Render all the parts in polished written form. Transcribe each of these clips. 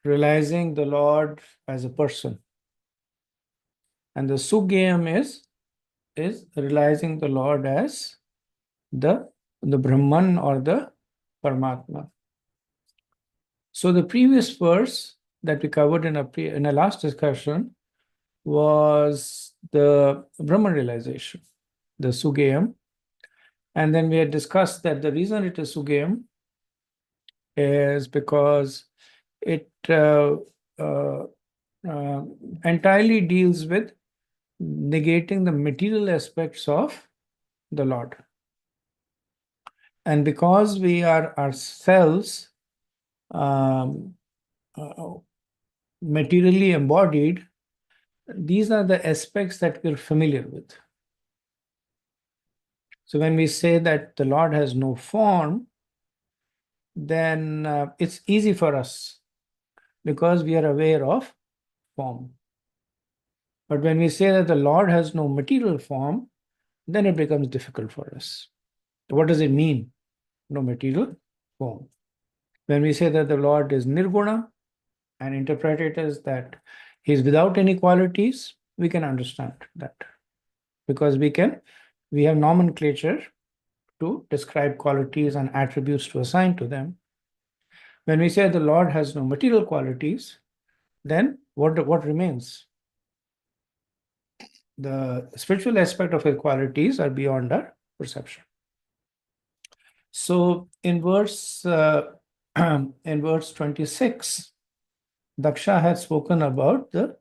realizing the Lord as a person. And the Sugeyam is realizing the Lord as the Brahman or the Paramatma. So the previous verse that we covered in a last discussion was the Brahman realization, the Sugeyam. And then we had discussed that the reason it is Sugeyam is because it uh, entirely deals with negating the material aspects of the Lord. And because we are ourselves um, uh, materially embodied, these are the aspects that we're familiar with. So when we say that the Lord has no form, then it's easy for us because we are aware of form. But when we say that the Lord has no material form, then it becomes difficult for us. What does it mean? No material form. When we say that the Lord is nirguna and interpret it as that he is without any qualities, we can understand that because we have nomenclature to describe qualities and attributes to assign to them. When we say the Lord has no material qualities, then what remains? The spiritual aspect of his qualities are beyond our perception. So in verse 26, Daksha had spoken about the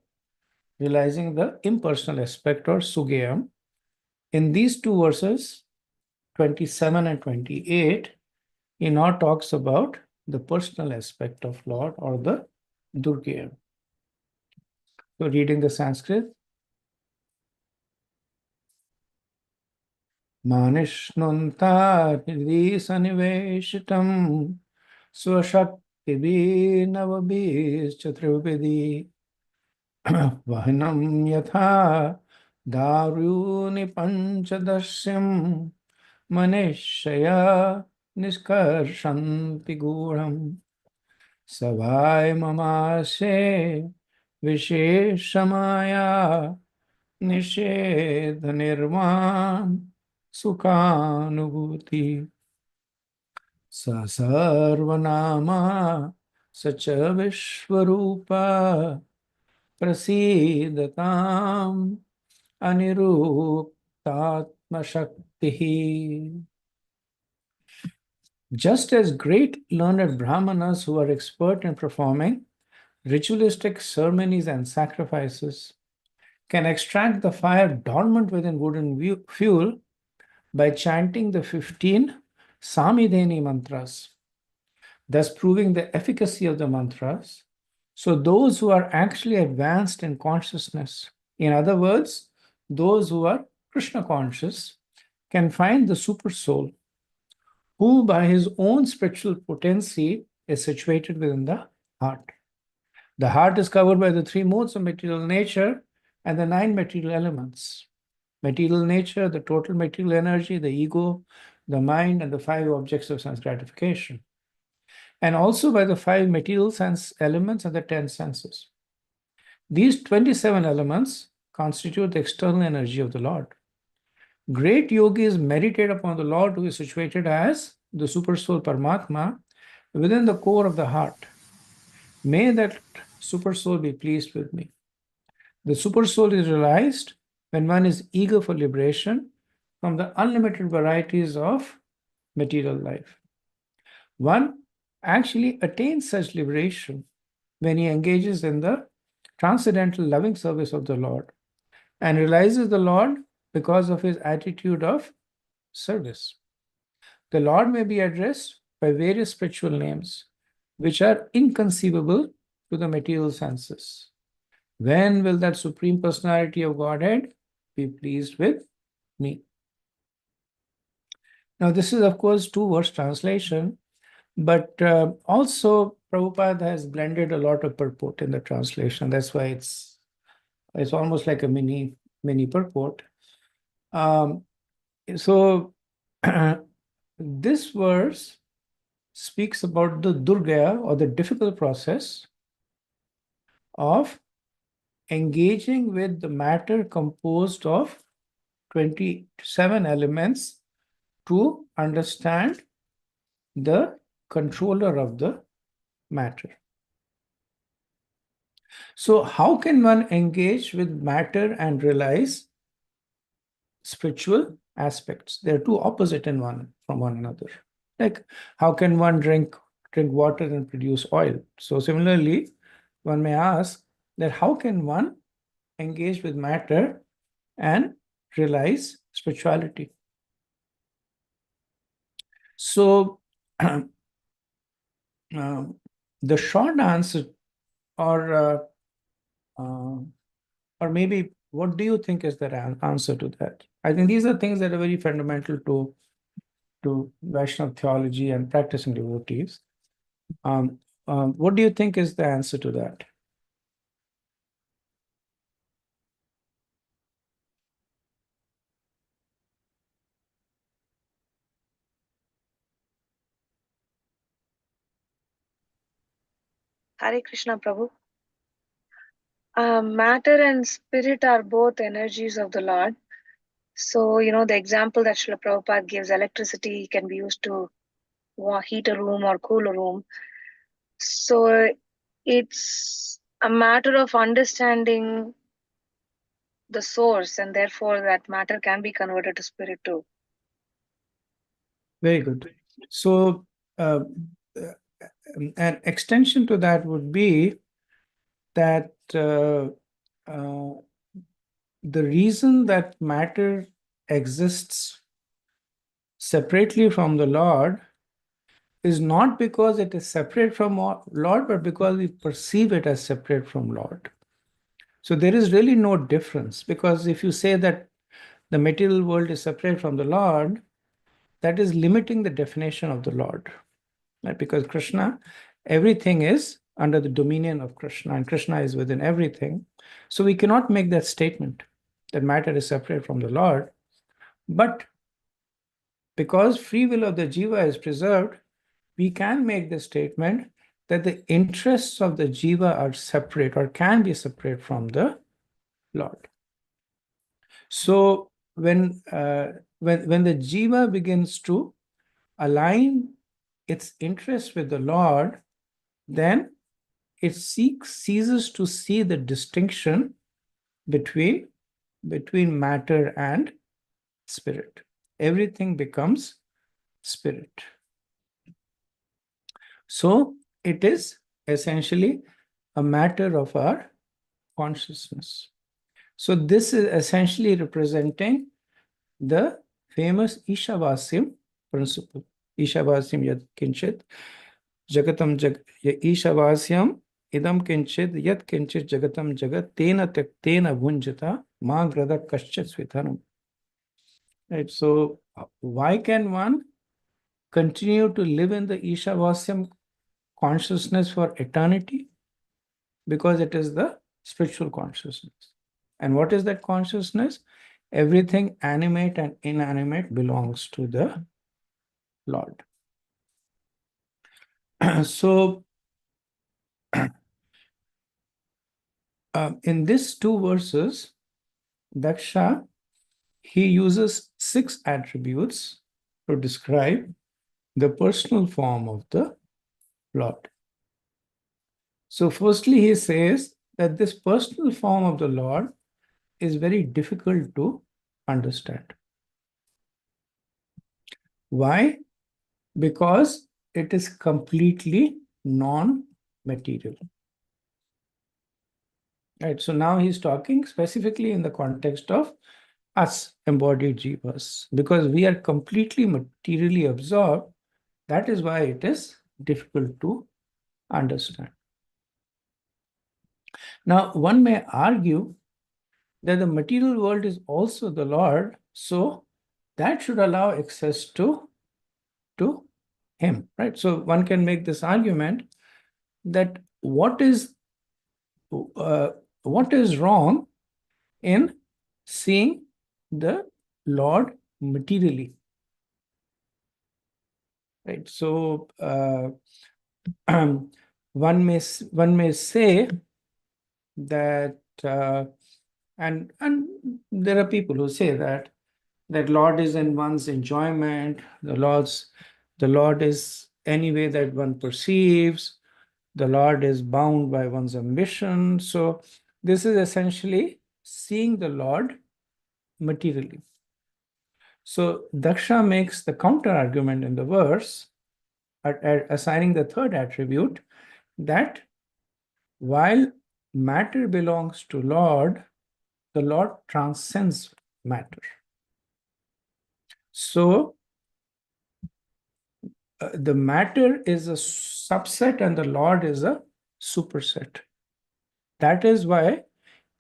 realizing the impersonal aspect or Sugeyam. In these two verses, 27 and 28, he now talks about the personal aspect of Lord or the Durgeyam. So reading the Sanskrit. Manishnunta hridhi saniveshitam swashaktibi navabhis chaturvedi vahanam yatha daruni panchadasyam manishaya niskarshanti guram savai mamase visheshamaya निषेध निर्वाण सुखानुभूति स सर्वनामा सच Vishwarupa प्रसीदताम अनिरूप्तात्मशक्ति. Just as great learned brahmanas who are expert in performing ritualistic ceremonies and sacrifices can extract the fire dormant within wooden fuel by chanting the 15 Samidheni mantras, thus proving the efficacy of the mantras. So those who are actually advanced in consciousness, in other words, those who are Krishna conscious, can find the super soul, who by his own spiritual potency is situated within the heart. The heart is covered by the three modes of material nature and the 9 material elements. Material nature, the total material energy, the ego, the mind, and the 5 objects of sense gratification. And also by the 5 material sense elements and the 10 senses. These 27 elements constitute the external energy of the Lord. Great yogis meditate upon the Lord who is situated as the super soul Paramatma within the core of the heart. May that super soul be pleased with me. The super soul is realized when one is eager for liberation from the unlimited varieties of material life. One actually attains such liberation when he engages in the transcendental loving service of the Lord and realizes the Lord because of his attitude of service. The Lord may be addressed by various spiritual names, which are inconceivable to the material senses. When will that Supreme Personality of Godhead be pleased with me? Now, this is, of course, two-verse translation, but also Prabhupada has blended a lot of purport in the translation. That's why it's almost like a mini purport. So this verse speaks about the Durga or the difficult process of engaging with the matter composed of 27 elements to understand the controller of the matter. So, how can one engage with matter and realize spiritual aspects? They're two opposite in one from one another. Like, how can one drink water and produce oil? So similarly, one may ask that how can one engage with matter and realize spirituality? So the short answer, or uh, or maybe what do you think is the answer to that? I think these are things that are very fundamental to Vaishnava theology and practicing devotees. Um, what do you think is the answer to that? Hare Krishna, Prabhu. Matter and spirit are both energies of the Lord. So, the example that Srila Prabhupada gives, electricity can be used to heat a room or cool a room. So, it's a matter of understanding the source, and therefore that matter can be converted to spirit too. Very good. So, uh, an extension to that would be that the reason that matter exists separately from the Lord is not because it is separate from Lord, but because we perceive it as separate from Lord. So there is really no difference, because if you say that the material world is separate from the Lord, that is limiting the definition of the Lord. Right? Because Krishna, everything is under the dominion of Krishna, and Krishna is within everything. So we cannot make that statement that matter is separate from the Lord. But because free will of the jiva is preserved, we can make the statement that the interests of the jiva are separate or can be separate from the Lord. So when the jiva begins to align its interest with the Lord, then it ceases to see the distinction between matter and spirit. Everything becomes spirit. So it is essentially a matter of our consciousness. So this is essentially representing the famous Ishavasya principle. Ishavasyam yad kinchit jagatam Ishavasyam idam kinchit yat kinchit jagatam jagat tena tena bhunjata ma grada kaschat svitanam. Right. So why can one continue to live in the Ishavasyam consciousness for eternity? Because it is the spiritual consciousness. And what is that consciousness? Everything animate and inanimate belongs to the Lord. So, in these two verses, Daksha, he uses 6 attributes to describe the personal form of the Lord. So, firstly, he says that this personal form of the Lord is very difficult to understand. Why? Because it is completely non-material. Right. So now he's talking specifically in the context of us embodied jivas, because we are completely materially absorbed. That is why it is difficult to understand. Now, one may argue that the material world is also the Lord, so that should allow access to him, right? So one can make this argument that what is wrong in seeing the Lord materially, right? So one may say that and there are people who say that Lord is in one's enjoyment, the Lord is any way that one perceives, the Lord is bound by one's ambition. So this is essentially seeing the Lord materially. So Daksha makes the counter argument in the verse, assigning the third attribute, that while matter belongs to Lord, the Lord transcends matter. So the matter is a subset and the Lord is a superset. That is why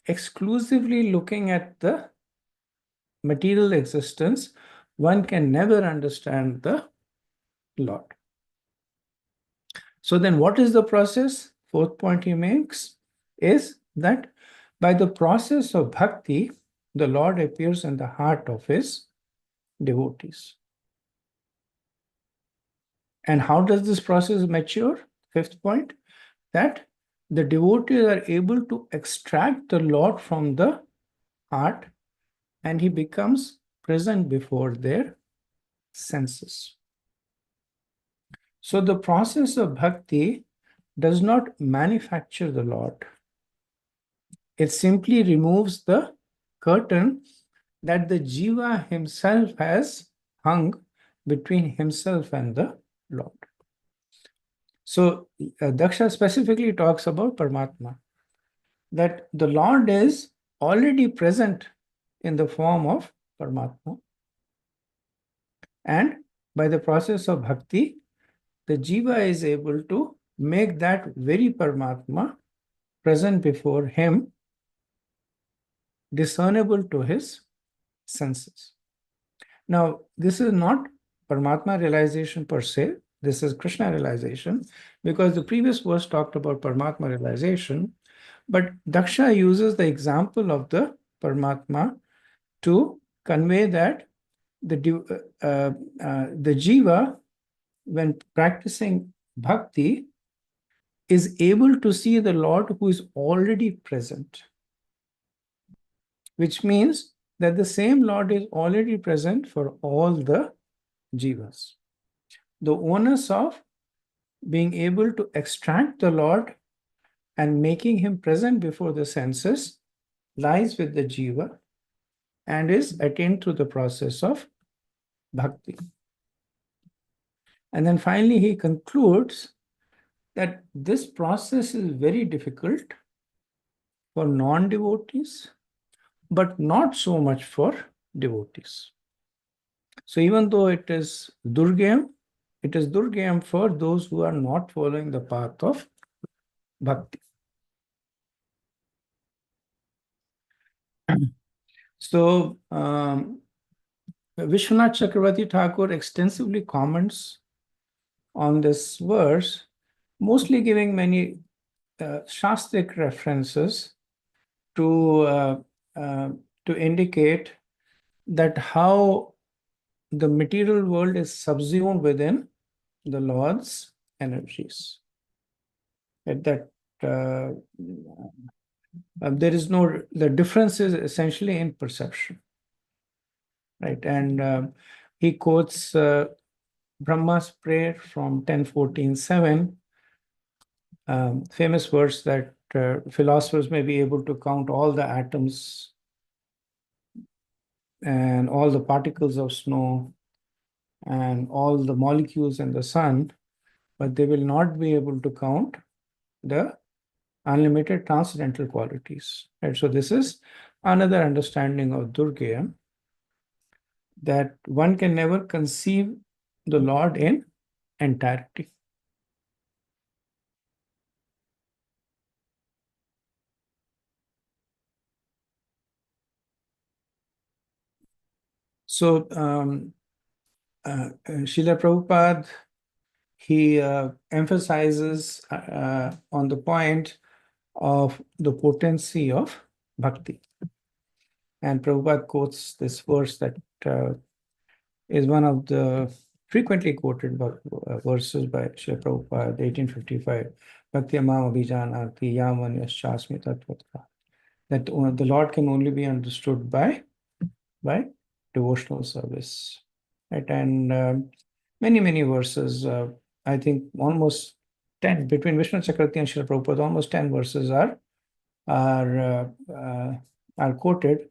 exclusively looking at the material existence, one can never understand the Lord. So then what is the process? Fourth point he makes is that by the process of bhakti, the Lord appears in the heart of his devotees. And how does this process mature? Fifth point, that the devotees are able to extract the Lord from the heart and he becomes present before their senses. So the process of bhakti does not manufacture the Lord. It simply removes the curtain that the jiva himself has hung between himself and the Lord. So Daksha specifically talks about Paramatma, that the Lord is already present in the form of Paramatma. And by the process of bhakti, the jiva is able to make that very Paramatma present before him, discernible to his senses. Now, this is not Paramatma realization per se, this is Krishna realization, because the previous verse talked about Paramatma realization, but Daksha uses the example of the Paramatma to convey that the jiva, when practicing bhakti, is able to see the Lord who is already present, which means that the same Lord is already present for all the jivas. The onus of being able to extract the Lord and making him present before the senses lies with the jiva and is attained through the process of bhakti. And then finally, he concludes that this process is very difficult for non-devotees, but not so much for devotees. So even though it is Durgam for those who are not following the path of bhakti. So Vishwanath Chakravarti Thakur extensively comments on this verse, mostly giving many Shastric references to indicate that how the material world is subsumed within the Lord's energies. That there is no, the difference is essentially in perception, right? And he quotes Brahma's prayer from 10.14.7, famous verse that philosophers may be able to count all the atoms and all the particles of snow and all the molecules in the sun, but they will not be able to count the unlimited transcendental qualities. Right? So this is another understanding of Durgaya, that one can never conceive the Lord in entirety. So Srila Prabhupada, he emphasizes on the point of the potency of bhakti. And Prabhupada quotes this verse that is one of the frequently quoted verses by Srila Prabhupada, 1855, Bhakti Amam Abhijanati Yaman Yaschasmi Tattvatra, that the Lord can only be understood by devotional service. Right? And many verses, I think almost 10, between Vishnu Chakravarti and Srila Prabhupada, almost 10 verses are, uh, uh, are quoted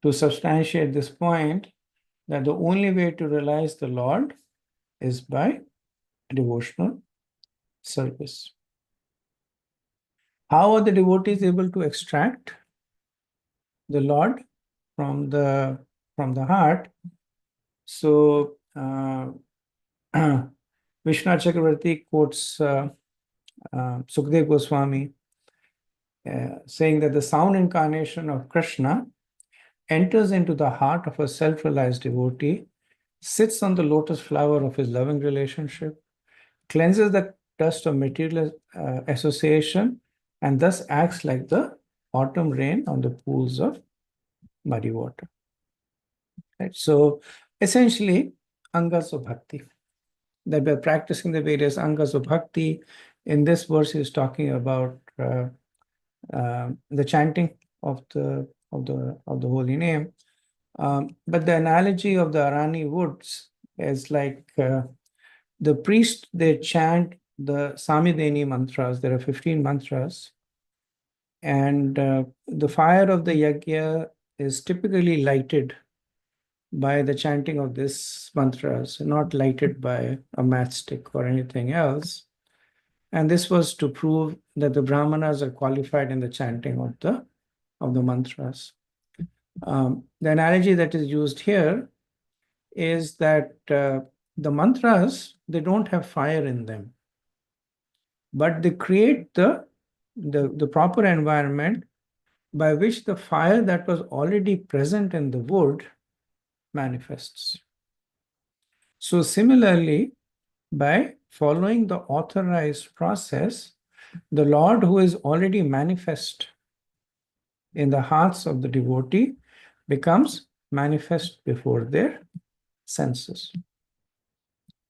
to substantiate this point, that the only way to realize the Lord is by devotional service. How are the devotees able to extract the Lord from the heart? So Vishnu Chakravarti quotes Sukdev Goswami saying that the sound incarnation of Krishna enters into the heart of a self-realized devotee, sits on the lotus flower of his loving relationship, cleanses the dust of material association, and thus acts like the autumn rain on the pools of muddy water. Right? So essentially, angas of bhakti, that we're practicing the various angas of bhakti. In this verse, is talking about the chanting of the holy name. But the analogy of the Arani woods is like the priest, they chant the Samideni mantras. There are 15 mantras. And the fire of the yajna is typically lighted by the chanting of this mantras, not lighted by a matchstick or anything else. And this was to prove that the Brahmanas are qualified in the chanting of the mantras. The analogy that is used here is that the mantras, they don't have fire in them, but they create the proper environment by which the fire that was already present in the wood manifests. So similarly, by following the authorized process, the Lord, who is already manifest in the hearts of the devotee, becomes manifest before their senses.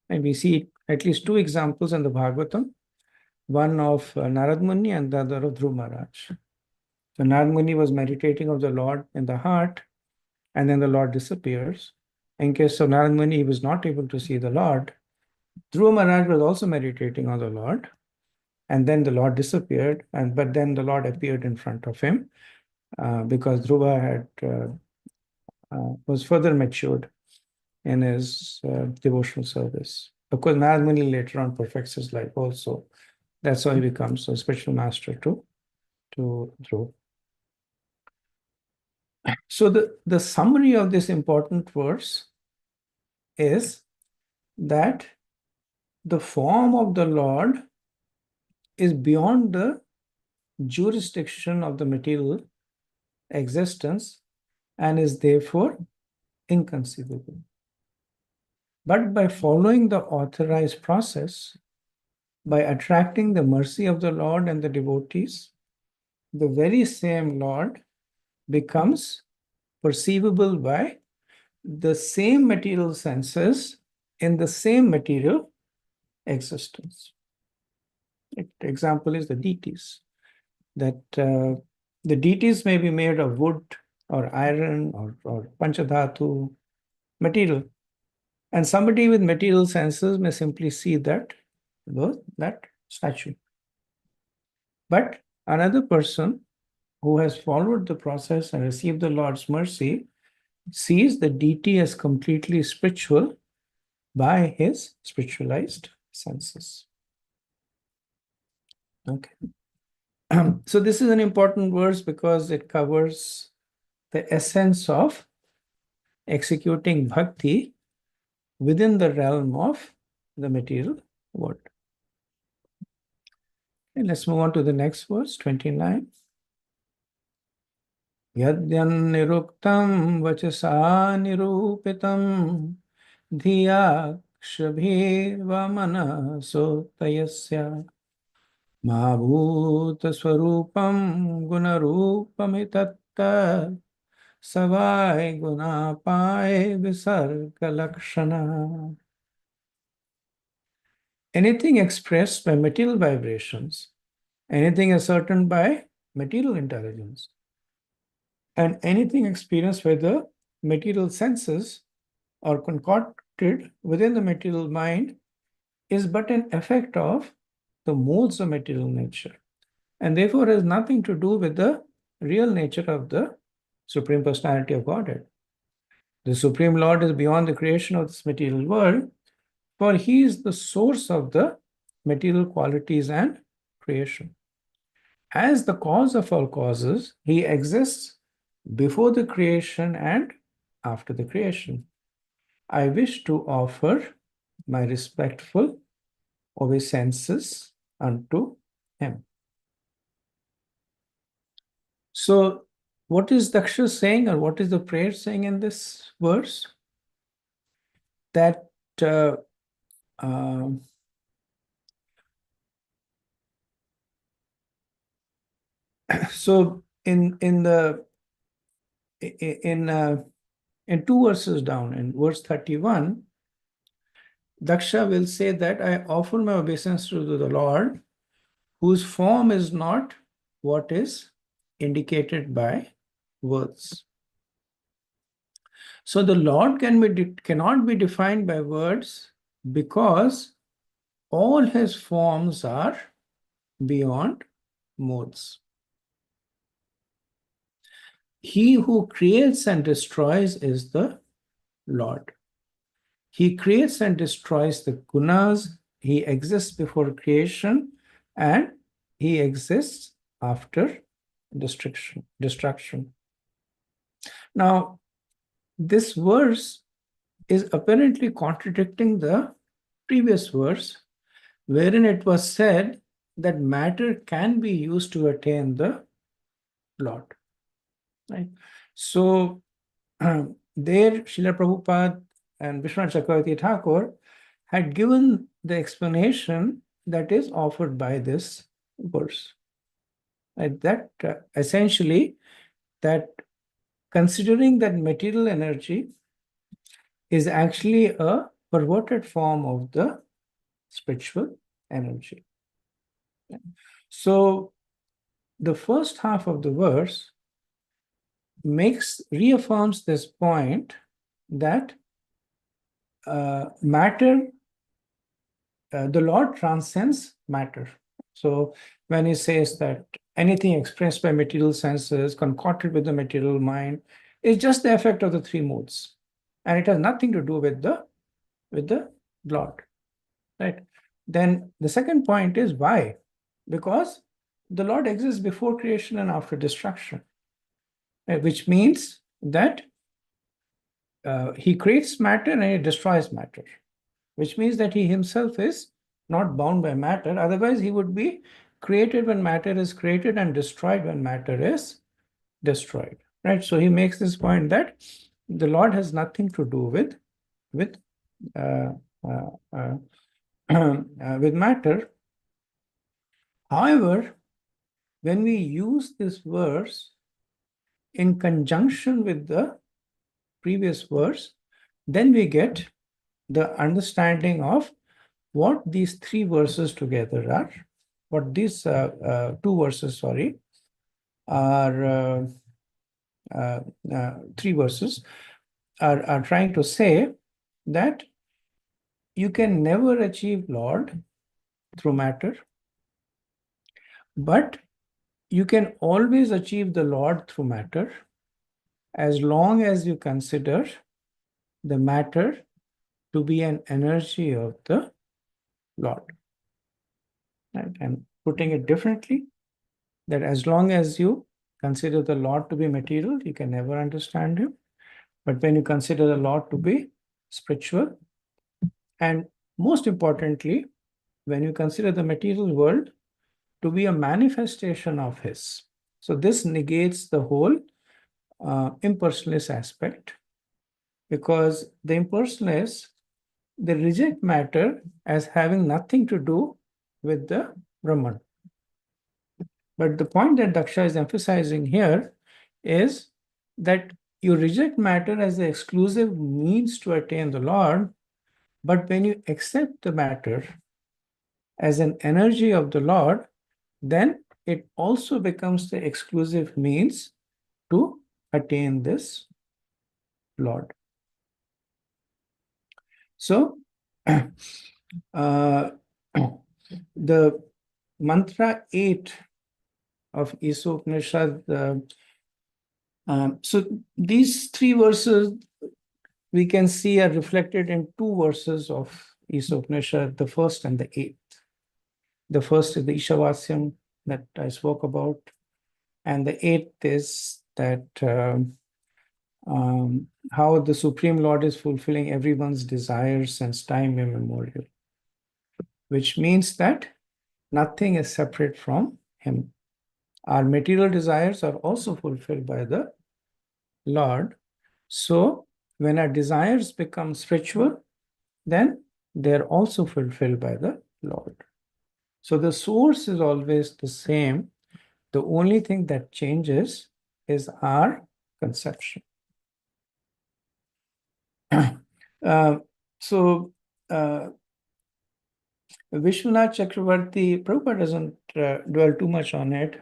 And we see at least two examples in the Bhagavatam, one of Narad Muni and the other of Dhruva Maharaj. So Narad Muni was meditating of the Lord in the heart, and then the Lord disappears. In case of Narad Muni, he was not able to see the Lord. Dhruva Maharaj was also meditating on the Lord, and then the Lord disappeared, but then the Lord appeared in front of him because Dhruva was further matured in his devotional service. Of course, Narad Muni later on perfects his life also. That's how he becomes a spiritual master to Dhruva. So the summary of this important verse is that the form of the Lord is beyond the jurisdiction of the material existence and is therefore inconceivable. But by following the authorized process, by attracting the mercy of the Lord and the devotees, the very same Lord becomes perceivable by the same material senses in the same material existence. The example is the deities, that the deities may be made of wood or iron or panchadhatu material, and somebody with material senses may simply see that statue. But another person who has followed the process and received the Lord's mercy sees the deity as completely spiritual by his spiritualized senses. Okay. So this is an important verse because it covers the essence of executing bhakti within the realm of the material world. Okay, let's move on to the next verse, 29. Yadyan vachasa nirupitam dhiya kshabhirva manaso tayasya ma bhuta swarupam gunarupamitatta savai gunapaye visarga lakshana. anything expressed by material vibrations, anything ascertained by material intelligence, and anything experienced by the material senses or concocted within the material mind is but an effect of the modes of material nature, and therefore has nothing to do with the real nature of the Supreme Personality of Godhead. The Supreme Lord is beyond the creation of this material world, for he is the source of the material qualities and creation. As the cause of all causes, he exists before the creation and after the creation. I wish to offer my respectful obeisances unto him. So, what is Daksha saying, or what is the prayer saying in this verse? That um, so in two verses down, in verse 31, Daksha will say that I offer my obeisance to the Lord, whose form is not what is indicated by words. So the Lord cannot be defined by words because all his forms are beyond modes. He who creates and destroys is the Lord. He creates and destroys the gunas. He exists before creation and he exists after destruction. Now, this verse is apparently contradicting the previous verse, wherein it was said that matter can be used to attain the Lord. Right? So, there, Srila Prabhupada and Vishwanath Chakravarti Thakur had given the explanation that is offered by this verse. Right? That essentially, that considering that material energy is actually a perverted form of the spiritual energy. So the first half of the verse reaffirms this point that matter, the Lord transcends matter. So when he says that anything expressed by material senses, concocted with the material mind, is just the effect of the three modes, and it has nothing to do with the Lord, right? Then the second point is why? Because the Lord exists before creation and after destruction, right? Which means that he creates matter and he destroys matter, which means that he himself is not bound by matter. Otherwise, he would be created when matter is created and destroyed when matter is destroyed, right? So he makes this point that the Lord has nothing to do with uh, uh, uh, with matter. However, when we use this verse in conjunction with the previous verse, then we get the understanding of what these three verses together are, what these two verses, sorry, are three verses are trying to say that you can never achieve Lord through matter, but you can always achieve the Lord through matter as long as you consider the matter to be an energy of the Lord. Right? And putting it differently, that as long as you consider the Lord to be material, you can never understand him. But when you consider the Lord to be spiritual, and most importantly, when you consider the material world to be a manifestation of his. So this negates the whole impersonalist aspect, because the impersonalists, they reject matter as having nothing to do with the Brahman. But the point that Daksha is emphasizing here is that you reject matter as the exclusive means to attain the Lord, but when you accept the matter as an energy of the Lord, then it also becomes the exclusive means to attain this Lord. So, the mantra 8 of Isopnishad, so these 3 verses we can see are reflected in 2 verses of Isopnishad, the first and the 8th. The first is the Ishavasyam that I spoke about, and the 8th is that how the Supreme Lord is fulfilling everyone's desires since time immemorial, which means that nothing is separate from Him. Our material desires are also fulfilled by the Lord. So, when our desires become spiritual, then they're also fulfilled by the Lord. So, the source is always the same. The only thing that changes is our conception. So, Vishwanath Chakravarti, Prabhupada doesn't dwell too much on it.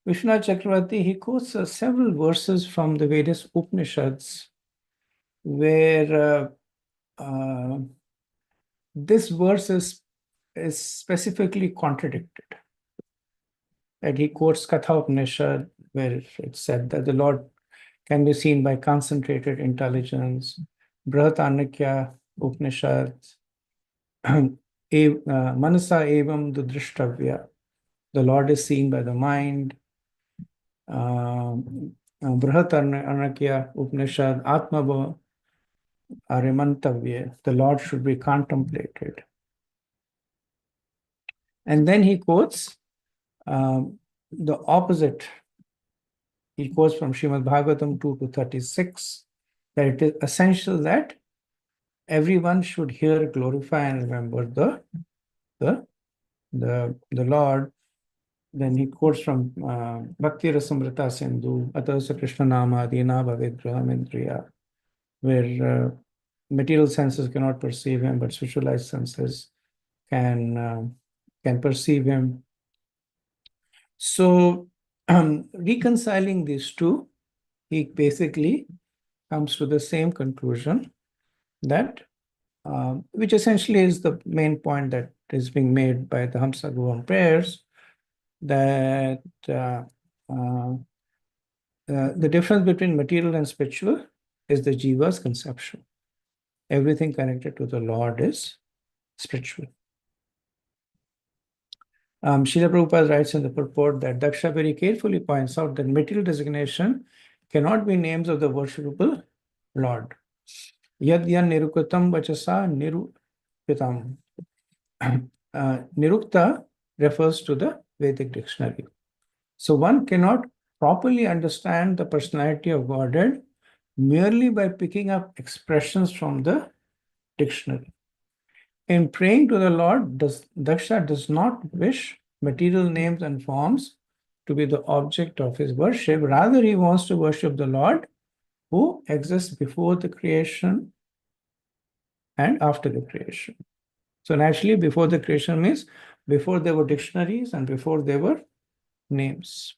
Vishwanath Chakravarti, he quotes several verses from the various Upanishads where this verse is specifically contradicted. And he quotes Katha Upanishad, where it said that the Lord can be seen by concentrated intelligence. Brihadanakya Upanishad, Manasa evam dudrishtavya, the Lord is seen by the mind. Brihadanakya Upanishad, Atmava Arimantavya, the Lord should be contemplated. And then he quotes the opposite. He quotes from Srimad Bhagavatam 2-36 that it is essential that everyone should hear, glorify, and remember the Lord. Then he quotes from Bhakti Rasamrita Sindhu, Atasa Krishna Nama Adina Bhavedgraham Indriya, where material senses cannot perceive him, but spiritualized senses can perceive him. So, reconciling these two, he basically comes to the same conclusion that, which essentially is the main point that is being made by the Hamsa Guam prayers, that the difference between material and spiritual is the jiva's conception. Everything connected to the Lord is spiritual. Srila Prabhupada writes in the purport that Daksha very carefully points out that material designation cannot be names of the worshipable Lord. Yad yan nirukutam vachasa nirupitam. Nirukta refers to the Vedic dictionary. So one cannot properly understand the personality of Godhead merely by picking up expressions from the dictionary. In praying to the Lord, Daksha does not wish material names and forms to be the object of his worship. Rather, he wants to worship the Lord who exists before the creation and after the creation. So naturally, before the creation means before there were dictionaries and before there were names.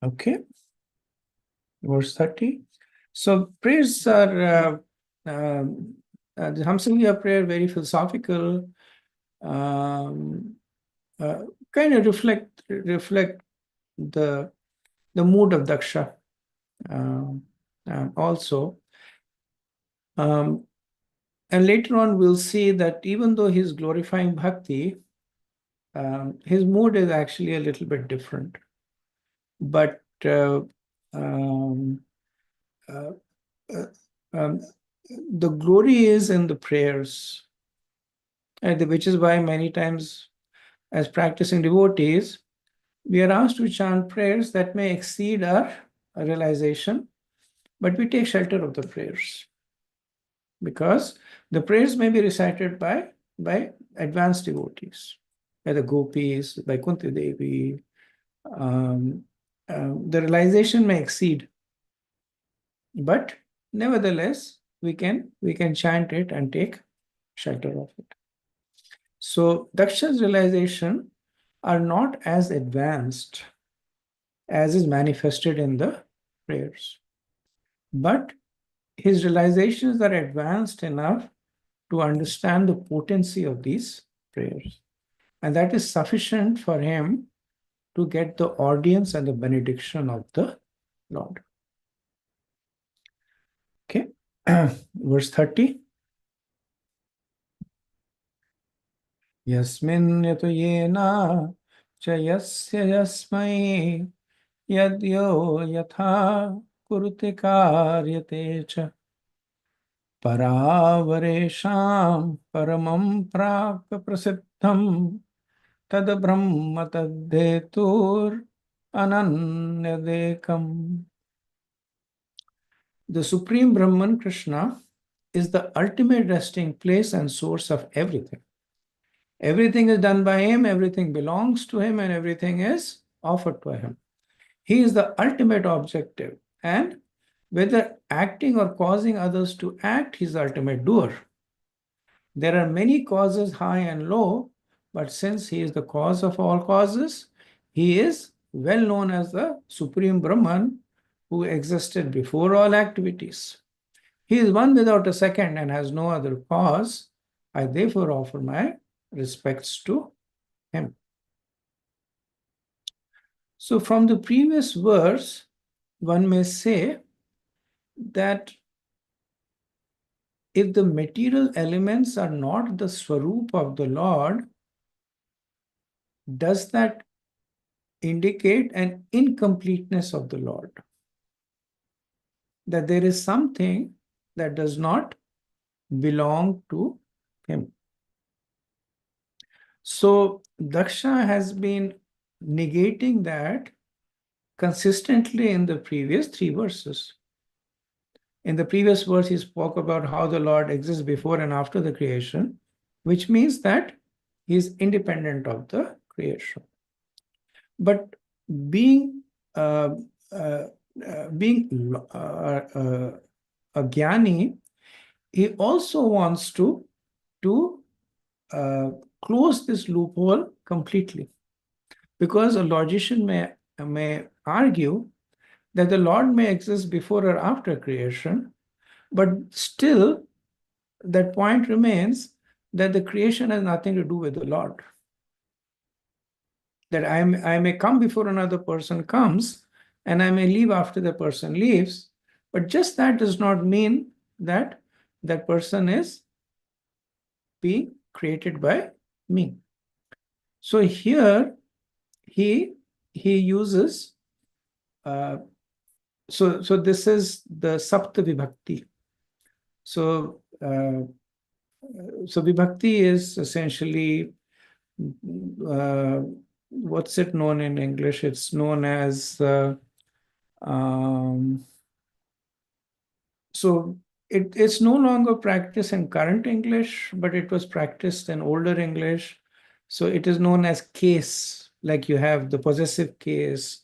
Okay, verse 30. So prayers are the Hamsaliya prayer, very philosophical, kind of reflect the mood of Daksha also. And later on, we'll see that even though he's glorifying Bhakti, his mood is actually a little bit different. But the glory is in the prayers, which is why many times as practicing devotees, we are asked to chant prayers that may exceed our realization, but we take shelter of the prayers because the prayers may be recited by advanced devotees, by the gopis, by Kunti Devi. The realization may exceed, but nevertheless, we can chant it and take shelter of it. So Daksha's realization are not as advanced as is manifested in the prayers, but his realizations are advanced enough to understand the potency of these prayers, and that is sufficient for him to get the audience and the benediction of the Lord. Okay, verse 30. Yasmin yato yena cha yasya yasmai yadyo yatha kurute karyate cha paravaresham paramam prapya prasiddham tad brahma tadhetur ananyadekam. The Supreme Brahman Krishna is the ultimate resting place and source of everything. Everything is done by him, everything belongs to him, and everything is offered to him. He is the ultimate objective, and whether acting or causing others to act, he is the ultimate doer. There are many causes, high and low, but since he is the cause of all causes, he is well known as the Supreme Brahman who existed before all activities. He is one without a second and has no other cause. I therefore offer my respects to him. So, from the previous verse, one may say that if the material elements are not the Swarup of the Lord, does that indicate an incompleteness of the Lord? That there is something that does not belong to him. So Daksha has been negating that consistently in the previous 3 verses. In the previous verse, he spoke about how the Lord exists before and after the creation, which means that he is independent of the creation. But being being a jnani, he also wants to close this loophole completely, because a logician may argue that the Lord may exist before or after creation, but still that point remains that the creation has nothing to do with the Lord. That I may come before another person comes, and I may leave after the person leaves, but just that does not mean that that person is being created by me. So here he uses so this is the Sapta Vibhakti. So Vibhakti is essentially what's it known in English? It's known as so it's no longer practiced in current English, but it was practiced in older English. So it is known as case, like you have the possessive case,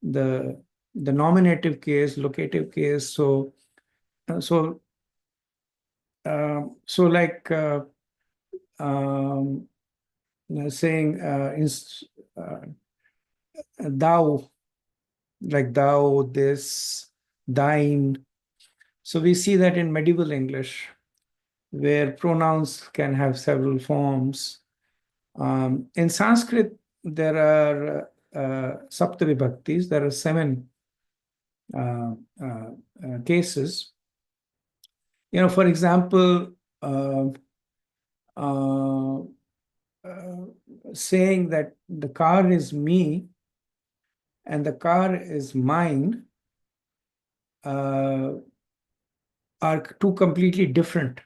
the nominative case, locative case. So like saying thou, like thou, this, thine. So we see that in medieval English, where pronouns can have several forms. In Sanskrit, there are Sapta Vibhaktis. There are 7 cases. For example, saying that the car is me and the car is mine are 2 completely different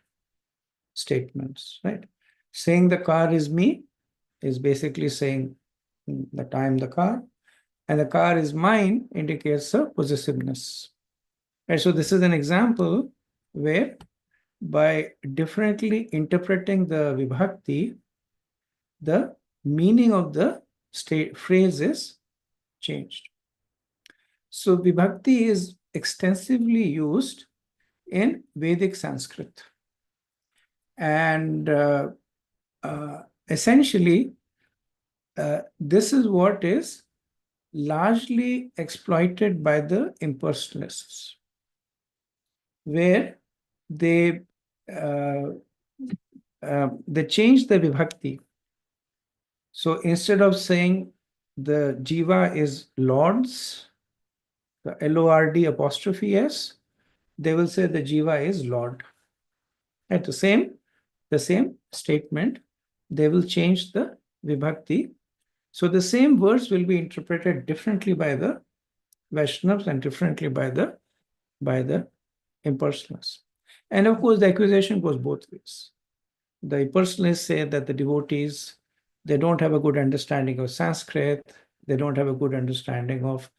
statements, right? Saying the car is me is basically saying that I am the car, and the car is mine indicates a possessiveness. Right? So this is an example where by differently interpreting the vibhakti, the meaning of the phrase is changed. So vibhakti is extensively used in Vedic Sanskrit. And essentially, this is what is largely exploited by the impersonalists, where they change the vibhakti. So instead of saying the jiva is Lord's, the Lord apostrophe s, they will say the jiva is Lord. At the same statement, they will change the vibhakti. So the same words will be interpreted differently by the Vaishnavas and differently by the impersonalists. And of course, the accusation goes both ways. The impersonalists say that the devotees, they don't have a good understanding of Sanskrit, they don't have a good understanding of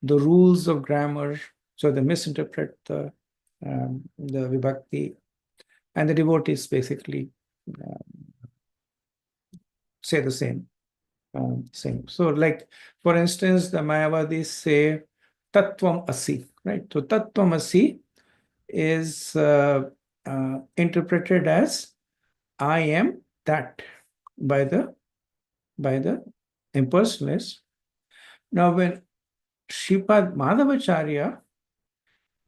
the rules of grammar, so they misinterpret the vibhakti, and the devotees basically say the same. So, like for instance, the Mayavadis say Tattvam Asi, right? So Tattvam Asi is interpreted as I am that by the impersonalists. Now, when Shripad Madhavacharya,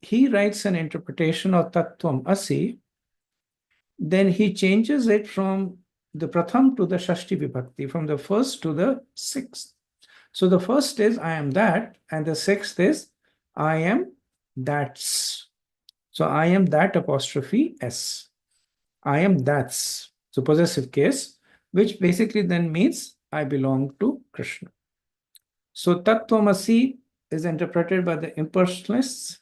he writes an interpretation of Tattvam Asi, then he changes it from the Pratham to the Shashti Vibhakti, from the first to the sixth. So the first is I am that, and the sixth is I am that's. So I am that apostrophe S. I am that's. So possessive case, which basically then means I belong to Krishna. So Tattvamasi is interpreted by the impersonalists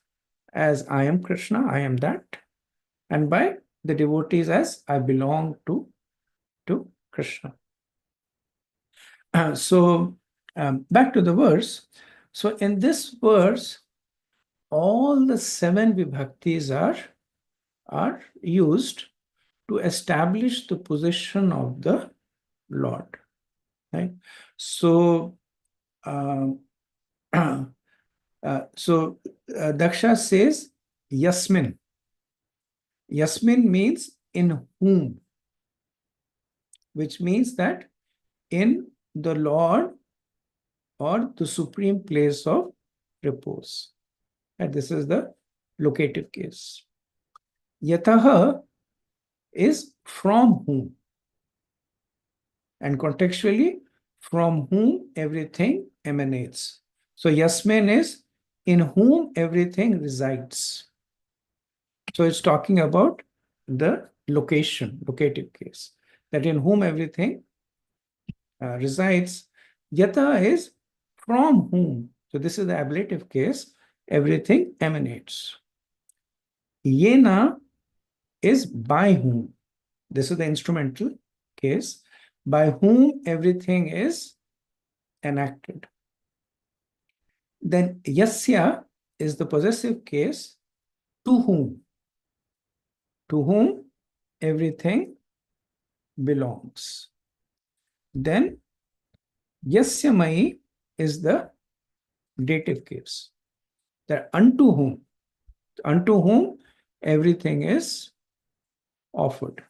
as I am Krishna, I am that, and by the devotees as I belong to Krishna. So back to the verse. So in this verse, all the 7 vibhaktis are used to establish the position of the Lord. Right? So, Daksha says Yasmin. Yasmin means in whom, which means that in the Lord or the supreme place of repose. And this is the locative case. Yataha is from whom. And contextually, from whom everything emanates. So Yasmin is in whom everything resides. So it's talking about the location, locative case, that in whom everything resides. Yata is from whom. So this is the ablative case, everything emanates. Yena is by whom. This is the instrumental case, by whom everything is enacted. Then yasya is the possessive case, to whom everything belongs. Then yasyamai is the dative case, that unto whom everything is offered.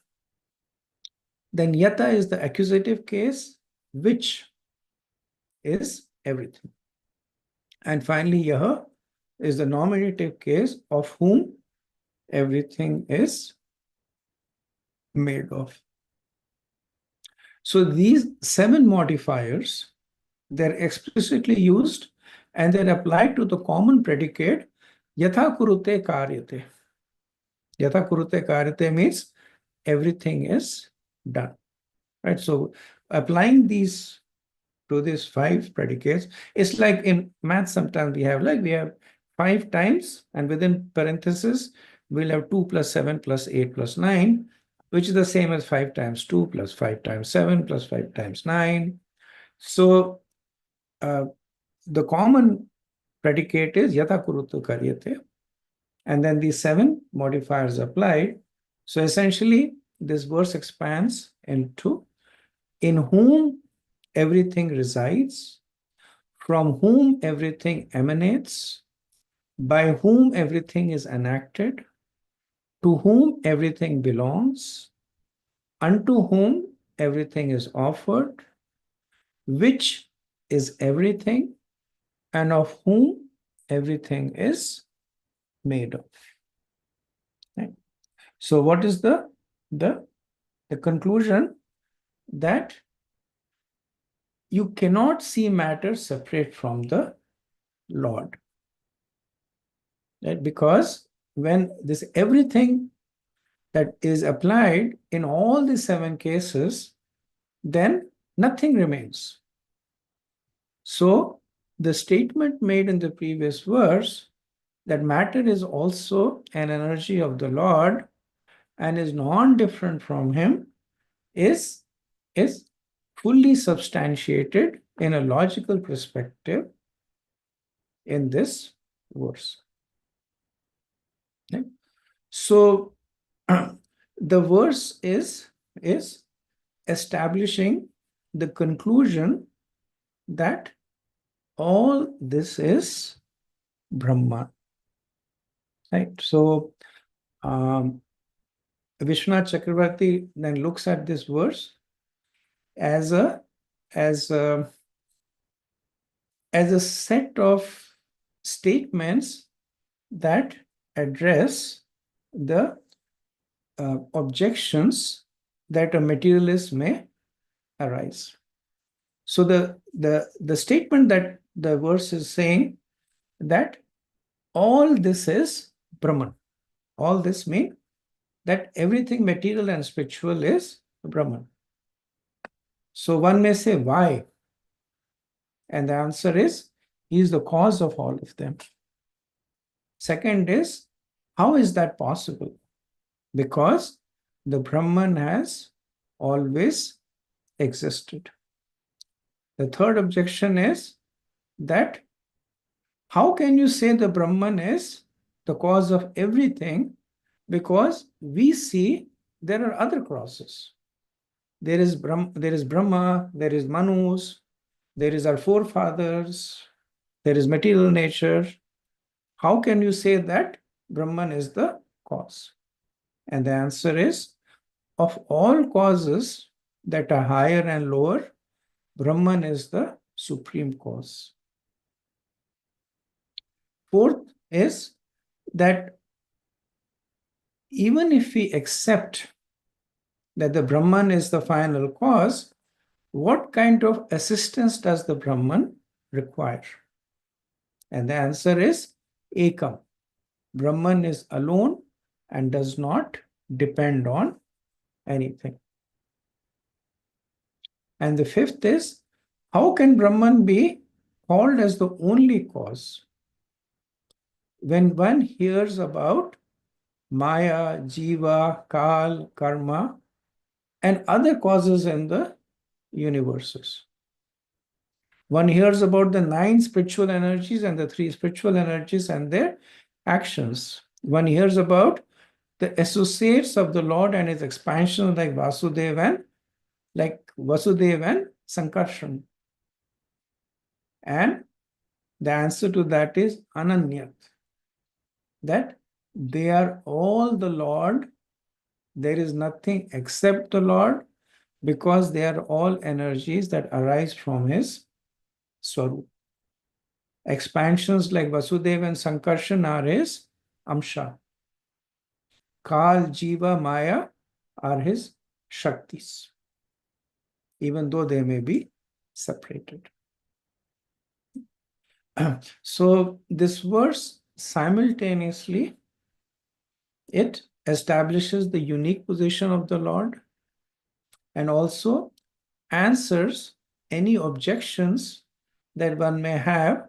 Then yata is the accusative case, which is everything. And finally, yaha is the nominative case, of whom everything is made of. So these 7 modifiers, they're explicitly used and they're applied to the common predicate yatha kurute karyate. Yatha kurute karyate means everything is done. Right? So applying these to these 5 predicates, it's like in math sometimes we have 5 times, and within parentheses we'll have 2 plus 7 plus 8 plus 9, which is the same as 5 times 2 plus 5 times 7 plus 5 times 9. So the common predicate is yatha kurutu karyate, and then these 7 modifiers applied. So essentially this verse expands into in whom everything resides, from whom everything emanates, by whom everything is enacted, to whom everything belongs, unto whom everything is offered, which is everything, and of whom everything is made of. Right? So what is the conclusion? That you cannot see matter separate from the Lord. Right? Because when this everything that is applied in all the 7 cases, then nothing remains. So the statement made in the previous verse that matter is also an energy of the Lord and is non-different from him is fully substantiated in a logical perspective in this verse. Okay? So the verse is establishing the conclusion that all this is Brahman. Right? So Vishwanath Chakravarti then looks at this verse as a set of statements that address the objections that a materialist may arise. So the statement that the verse is saying that all this is Brahman. All this means that everything material and spiritual is Brahman. So one may say, why? And the answer is, he is the cause of all of them. Second is, how is that possible? Because the Brahman has always existed. The third objection is that how can you say the Brahman is the cause of everything? Because we see there are other causes. There is Brahma, there is Manus, there is our forefathers, there is material nature. How can you say that Brahman is the cause? And the answer is, of all causes that are higher and lower, Brahman is the supreme cause. Fourth is that even if we accept that the Brahman is the final cause, what kind of assistance does the Brahman require? And the answer is Ekam. Brahman is alone and does not depend on anything. And the fifth is, how can Brahman be called as the only cause? When one hears about Maya, Jiva, Kal, Karma, and other causes in the universes. One hears about the 9 spiritual energies and the 3 spiritual energies and their actions. One hears about the associates of the Lord and his expansion like Vasudeva and Sankarshan. And the answer to that is Ananyat. That they are all the Lord. There is nothing except the Lord, because they are all energies that arise from his Swarup. Expansions like Vasudeva and Sankarshan are his Amsha. Kal, Jiva, Maya are his Shaktis, even though they may be separated. So this verse simultaneously, it establishes the unique position of the Lord and also answers any objections that one may have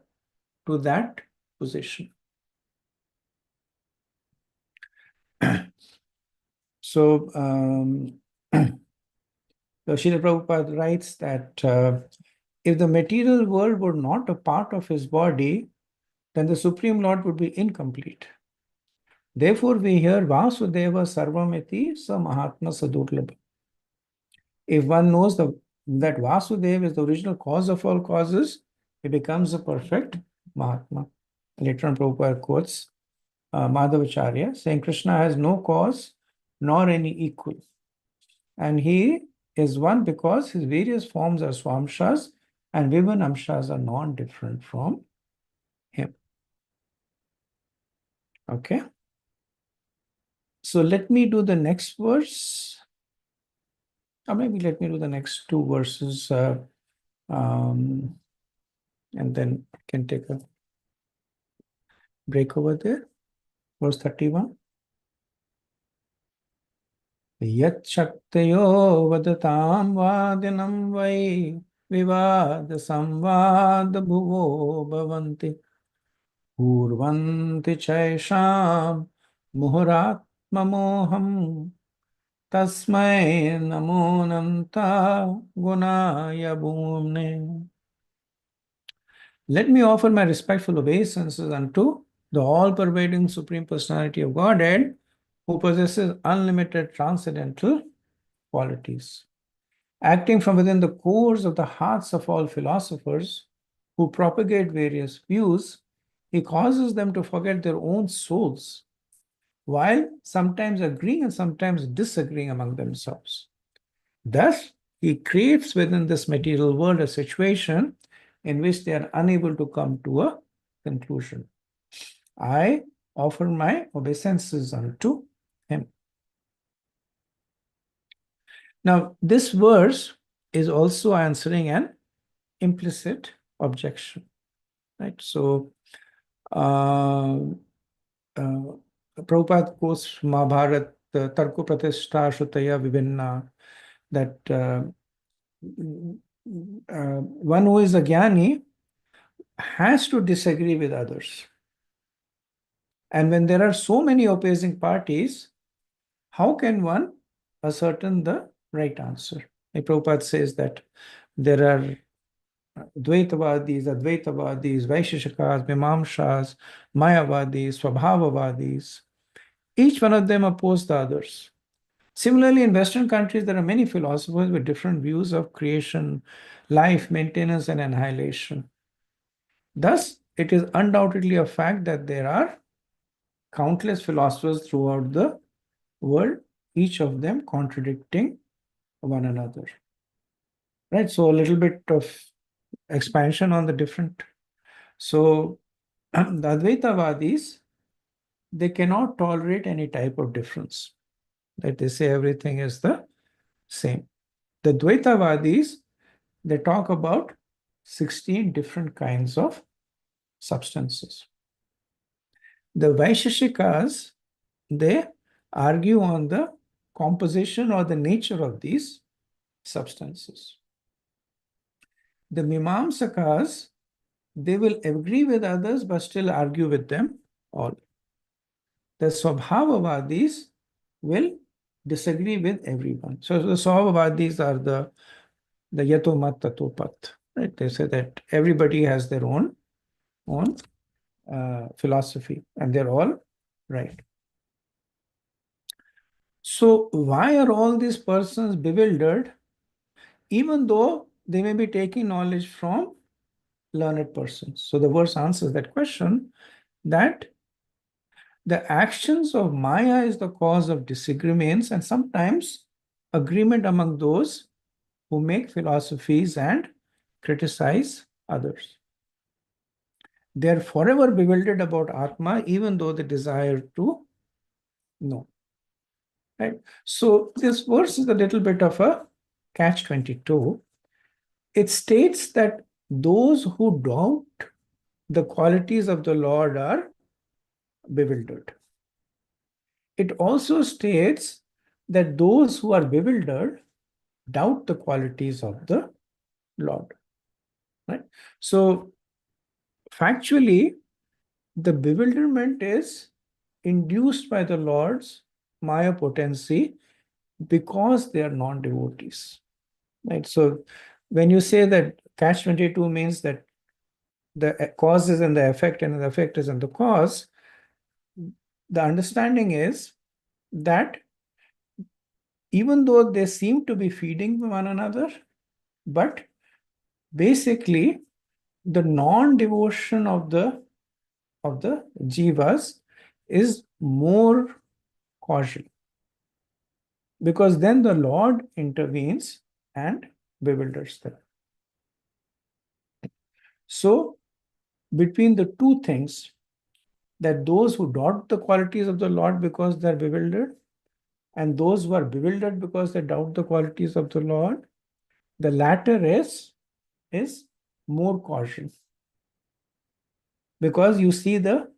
to that position. So Srila Prabhupada writes that if the material world were not a part of his body, then the Supreme Lord would be incomplete. Therefore, we hear Vasudeva Sarvamiti Sa Mahatma Sadurlabha. If one knows that Vasudeva is the original cause of all causes, he becomes a perfect Mahatma. Later on, Prabhupada quotes Madhavacharya, saying Krishna has no cause nor any equal. And he is one because his various forms are swamshas and vivanamshas are non-different from him. Okay. So let me do the next verse. Or maybe let me do the next two verses and then I can take a break over there. Verse 31. Yat shaktayo vadatam vadinam vai vivad samvad bhuvo bhavanti purvanti chaisham muhuratmamoham tasmai namonanta gunaya bhumne. Let me offer my respectful obeisances unto the all-pervading Supreme Personality of Godhead, who possesses unlimited transcendental qualities. Acting from within the cores of the hearts of all philosophers who propagate various views, he causes them to forget their own souls, while sometimes agreeing and sometimes disagreeing among themselves. Thus, he creates within this material world a situation in which they are unable to come to a conclusion. I offer my obeisances unto him. Now, this verse is also answering an implicit objection, right? So, Prabhupada quotes Mahabharat, Tarko Pratishta Shrutaya Vibhinna, that one who is a jnani has to disagree with others. And when there are so many opposing parties, how can one ascertain the right answer? Like Prabhupada says that there are Dvaitavadis, Advaitavadis, Vaisheshikas, Mimamshas, Mayavadis, Swabhavavadis. Each one of them oppose the others. Similarly, in Western countries, there are many philosophers with different views of creation, life, maintenance, and annihilation. Thus, it is undoubtedly a fact that there are countless philosophers throughout the world, each of them contradicting one another. Right? So, a little bit of expansion on the different. So, the Advaitavadis, they cannot tolerate any type of difference. That they say everything is the same. The Dvaitavadis, they talk about 16 different kinds of substances. The Vaisheshikas, they argue on the composition or the nature of these substances. The Mimamsakas, they will agree with others but still argue with them all. The Swabhavavadis will disagree with everyone. So the Swabhavavadis are the Yato Mat Tato Pat. Right? They say that everybody has their own philosophy and they're all right. So why are all these persons bewildered, even though they may be taking knowledge from learned persons? So the verse answers that question, that the actions of Maya is the cause of disagreements and sometimes agreement among those who make philosophies and criticize others. They are forever bewildered about Atma, even though they desire to know. Right? So this verse is a little bit of a catch-22. It states that those who doubt the qualities of the Lord are bewildered. It also states that those who are bewildered doubt the qualities of the Lord. Right? So factually, the bewilderment is induced by the Lord's Maya potency because they are non-devotees. Right? So when you say that catch-22 means that the cause is in the effect and the effect is in the cause, the understanding is that even though they seem to be feeding one another, but basically the non-devotion of the jivas is more cautious, because then the Lord intervenes and bewilders them. So, between the two things, that those who doubt the qualities of the Lord because they're bewildered, and those who are bewildered because they doubt the qualities of the Lord, the latter is more caution, because you see the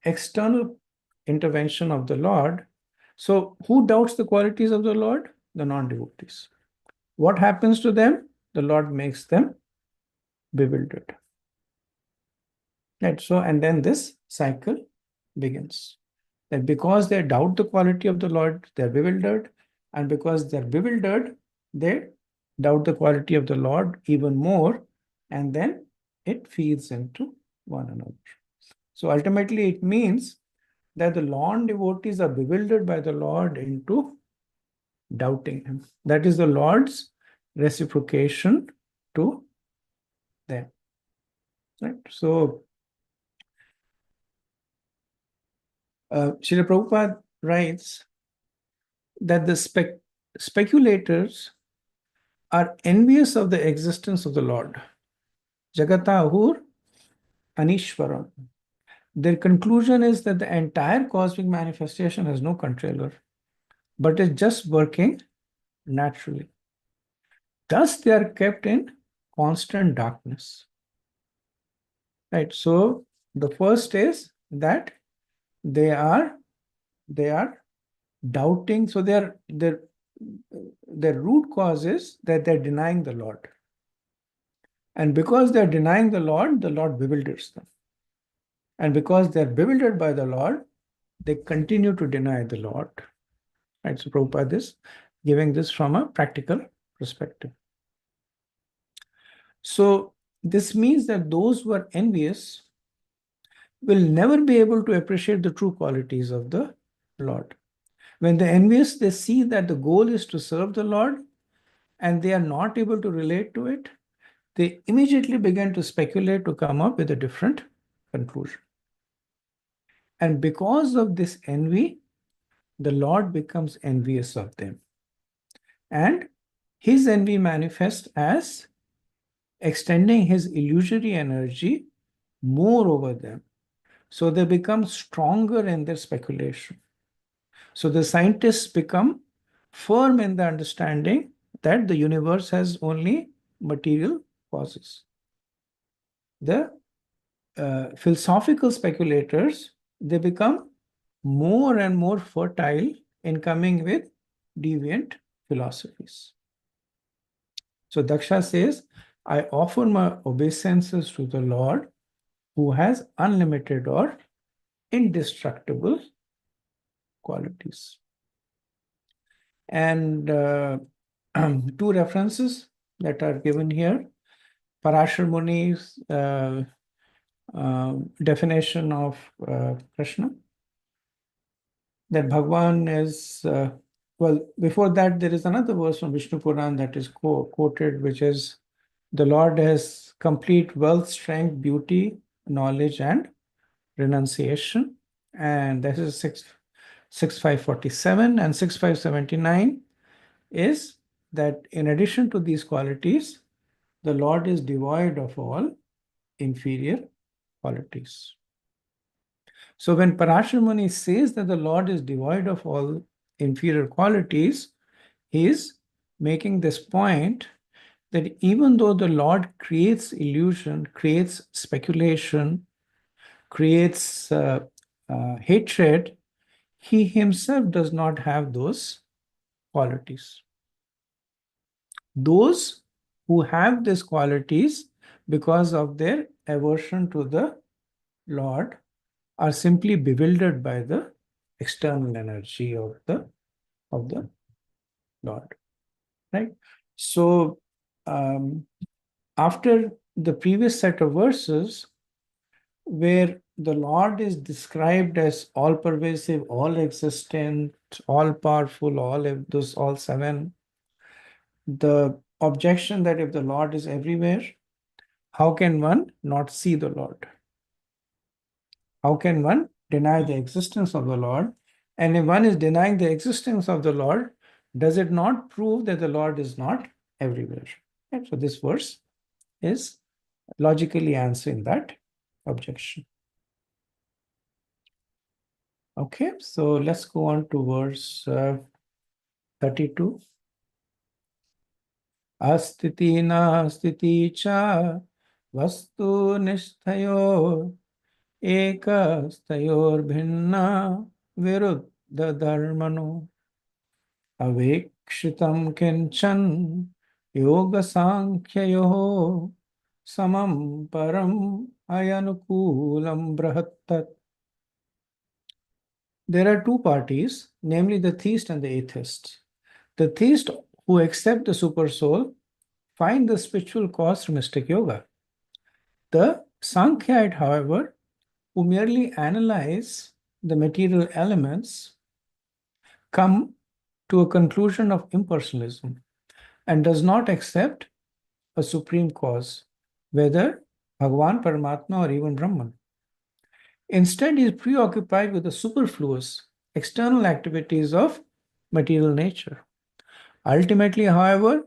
external intervention of the Lord. So, who doubts the qualities of the Lord? The non-devotees. What happens to them? The Lord makes them bewildered. Right. So, and then this cycle begins. That because they doubt the quality of the Lord, they're bewildered. And because they're bewildered, they doubt the quality of the Lord even more. And then it feeds into one another. So ultimately, it means that the non-devotees are bewildered by the Lord into doubting Him. That is the Lord's reciprocation to them. Right? So, Srila Prabhupada writes that the speculators are envious of the existence of the Lord. Jagatahur Anishwaram. Their conclusion is that the entire cosmic manifestation has no controller, but is just working naturally. Thus, they are kept in constant darkness. Right. So the first is that they are doubting. So their root cause is that they're denying the Lord. And because they're denying the Lord bewilders them. And because they're bewildered by the Lord, they continue to deny the Lord. Right? So Prabhupada is giving this from a practical perspective. So this means that those who are envious will never be able to appreciate the true qualities of the Lord. When they're envious, they see that the goal is to serve the Lord and they are not able to relate to it. They immediately begin to speculate to come up with a different conclusion. And because of this envy, the Lord becomes envious of them. And his envy manifests as extending his illusory energy more over them. So they become stronger in their speculation. So the scientists become firm in the understanding that the universe has only material causes. The philosophical speculators, they become more and more fertile in coming with deviant philosophies. So Daksha says, I offer my obeisances to the Lord who has unlimited or indestructible qualities. And two references that are given here. Parashar Muni's definition of Krishna, that Bhagwan is, well, before that, there is another verse from Vishnu Puran that is quoted, which is, the Lord has complete wealth, strength, beauty, knowledge, and renunciation. And this is 6547 and 6579 is that in addition to these qualities, the Lord is devoid of all inferior qualities. So when Parashar Muni says that the Lord is devoid of all inferior qualities, he is making this point that even though the Lord creates illusion, creates speculation, creates hatred, he himself does not have those qualities. Those who have these qualities because of their aversion to the Lord are simply bewildered by the external energy of the Lord. Right? So after the previous set of verses, where the Lord is described as all pervasive, all existent, all powerful, all seven, the objection that if the Lord is everywhere, how can one not see the Lord? How can one deny the existence of the Lord. And if one is denying the existence of the Lord, does it not prove that the Lord is not everywhere? Right? So this verse is logically answering that objection. Okay, so let's go on to verse 32. Astiti nastiti cha vastu nishthayo ekastayor bhinna viruddha dharmano avekshitam kinchan yoga sankhyayo samam param ayanukulam brahattat. There are two parties, namely the theist and the atheist. The theist who accept the supersoul find the spiritual cause through mystic yoga. The Sankhyaite, however, who merely analyze the material elements, come to a conclusion of impersonalism and does not accept a supreme cause, whether Bhagavan, Paramatma, or even Brahman. Instead, he is preoccupied with the superfluous external activities of material nature. Ultimately, however,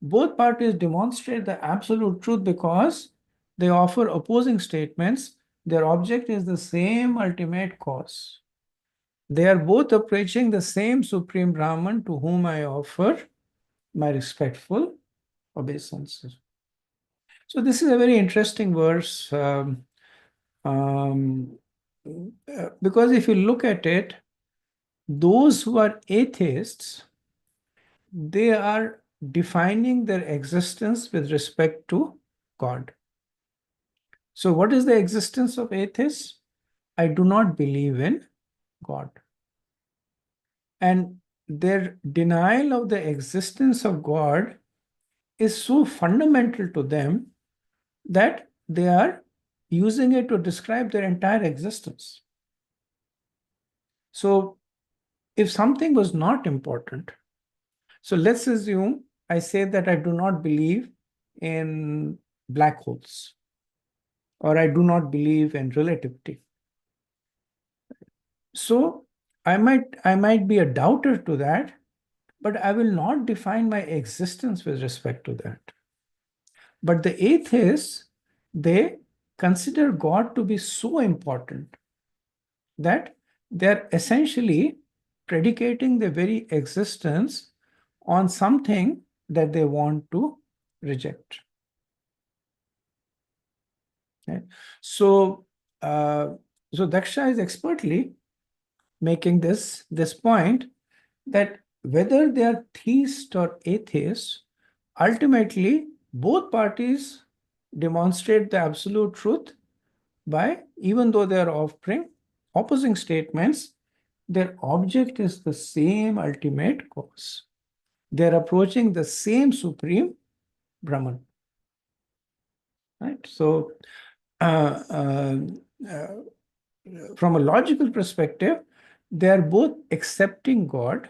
both parties demonstrate the absolute truth because they offer opposing statements. Their object is the same ultimate cause. They are both approaching the same Supreme Brahman to whom I offer my respectful obeisances. So, this is a very interesting verse um, because if you look at it, those who are atheists, they are defining their existence with respect to God. So, what is the existence of atheists? I do not believe in God. And their denial of the existence of God is so fundamental to them that they are using it to describe their entire existence. So, if something was not important, so let's assume I say that I do not believe in black holes, or I do not believe in relativity. So I might be a doubter to that, but I will not define my existence with respect to that. But the atheists, they consider God to be so important that they're essentially predicating their very existence on something that they want to reject. Okay? So, so Daksha is expertly making this point that whether they are theist or atheist, ultimately both parties demonstrate the absolute truth by, even though they are offering opposing statements, their object is the same ultimate cause. They're approaching the same supreme Brahman. Right? So, uh, uh, uh, from a logical perspective, they are both accepting God,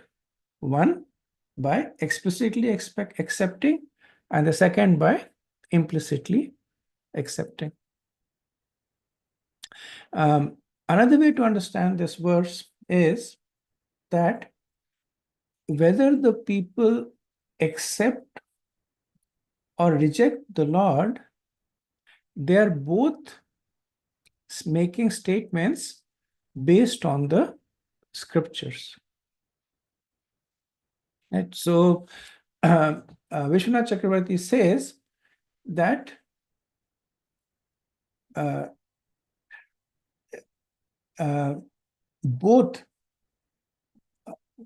one by explicitly accepting, and the second by implicitly accepting. Another way to understand this verse is that whether the people accept or reject the Lord, they are both making statements based on the scriptures. Right? So, Vishwanath Chakravarti says that uh, both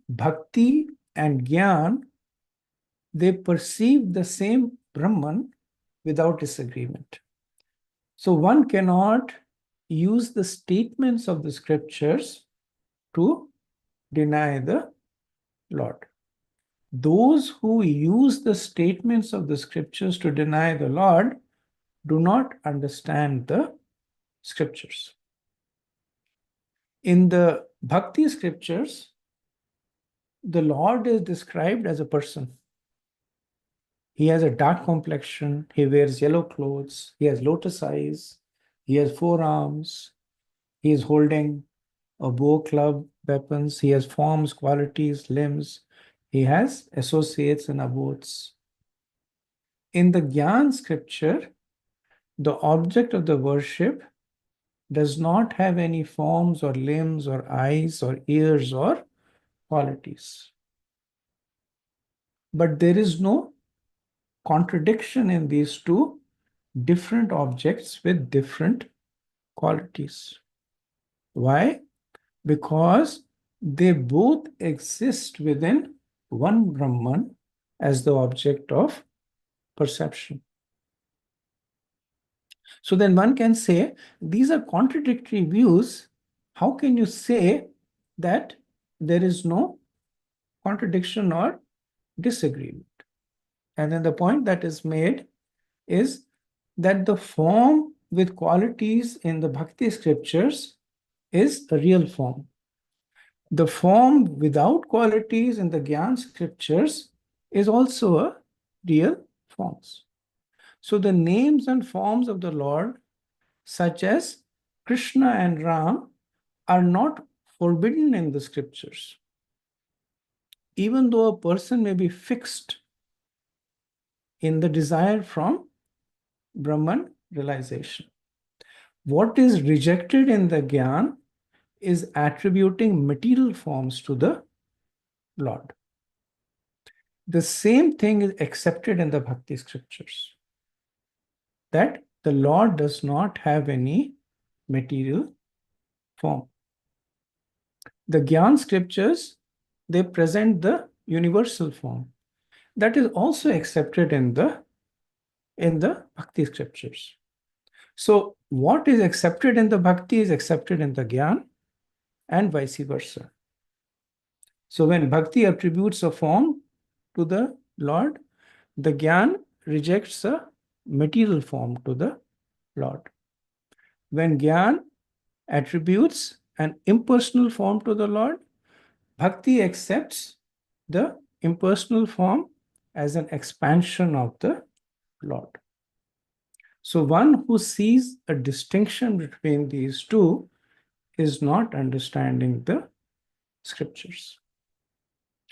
bhakti and gyan, they perceive the same Brahman without disagreement. So one cannot use the statements of the scriptures to deny the Lord. Those who use the statements of the scriptures to deny the Lord do not understand the scriptures. In the Bhakti scriptures, the Lord is described as a person. He has a dark complexion, he wears yellow clothes, he has lotus eyes, he has four arms, he is holding a bow, club, weapons. He has forms, qualities, limbs. He has associates and abodes. In the Gyan scripture, the object of the worship does not have any forms or limbs or eyes or ears or qualities. But there is no contradiction in these two different objects with different qualities. Why? Because they both exist within one Brahman as the object of perception. So then one can say these are contradictory views. How can you say that there is no contradiction or disagreement? And then the point that is made is that the form with qualities in the Bhakti scriptures is a real form. The form without qualities in the Gyan scriptures is also a real form. So the names and forms of the Lord, such as Krishna and Ram, are not forbidden in the scriptures. Even though a person may be fixed in the desire from Brahman realization. What is rejected in the Gyan is attributing material forms to the Lord. The same thing is accepted in the Bhakti scriptures, that the Lord does not have any material form. The Gyan scriptures, they present the universal form. That is also accepted in the Bhakti scriptures. So what is accepted in the Bhakti is accepted in the Gyan and vice versa. So when Bhakti attributes a form to the Lord, the Gyan rejects a material form to the Lord. When Gyan attributes an impersonal form to the Lord, Bhakti accepts the impersonal form as an expansion of the Lord. So one who sees a distinction between these two is not understanding the scriptures.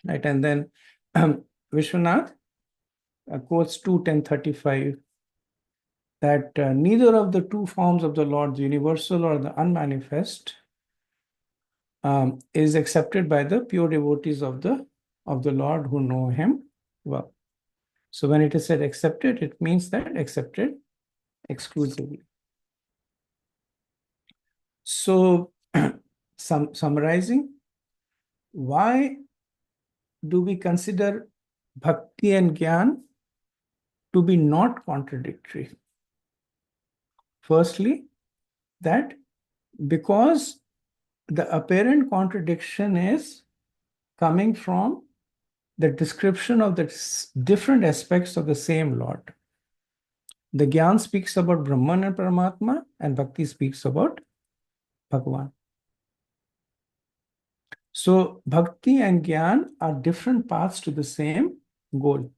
Right? And then Vishwanath quotes 2:10:35 that neither of the two forms of the Lord, the universal or the unmanifest, is accepted by the pure devotees of the Lord who know him well. So when it is said accepted, it means that accepted exclusively. So summarizing, why do we consider Bhakti and Gyan to be not contradictory? Firstly, that because the apparent contradiction is coming from the description of the different aspects of the same Lord. The Gyan speaks about Brahman and Paramatma, and Bhakti speaks about Bhagavan. So Bhakti and Gyan are different paths to the same goal.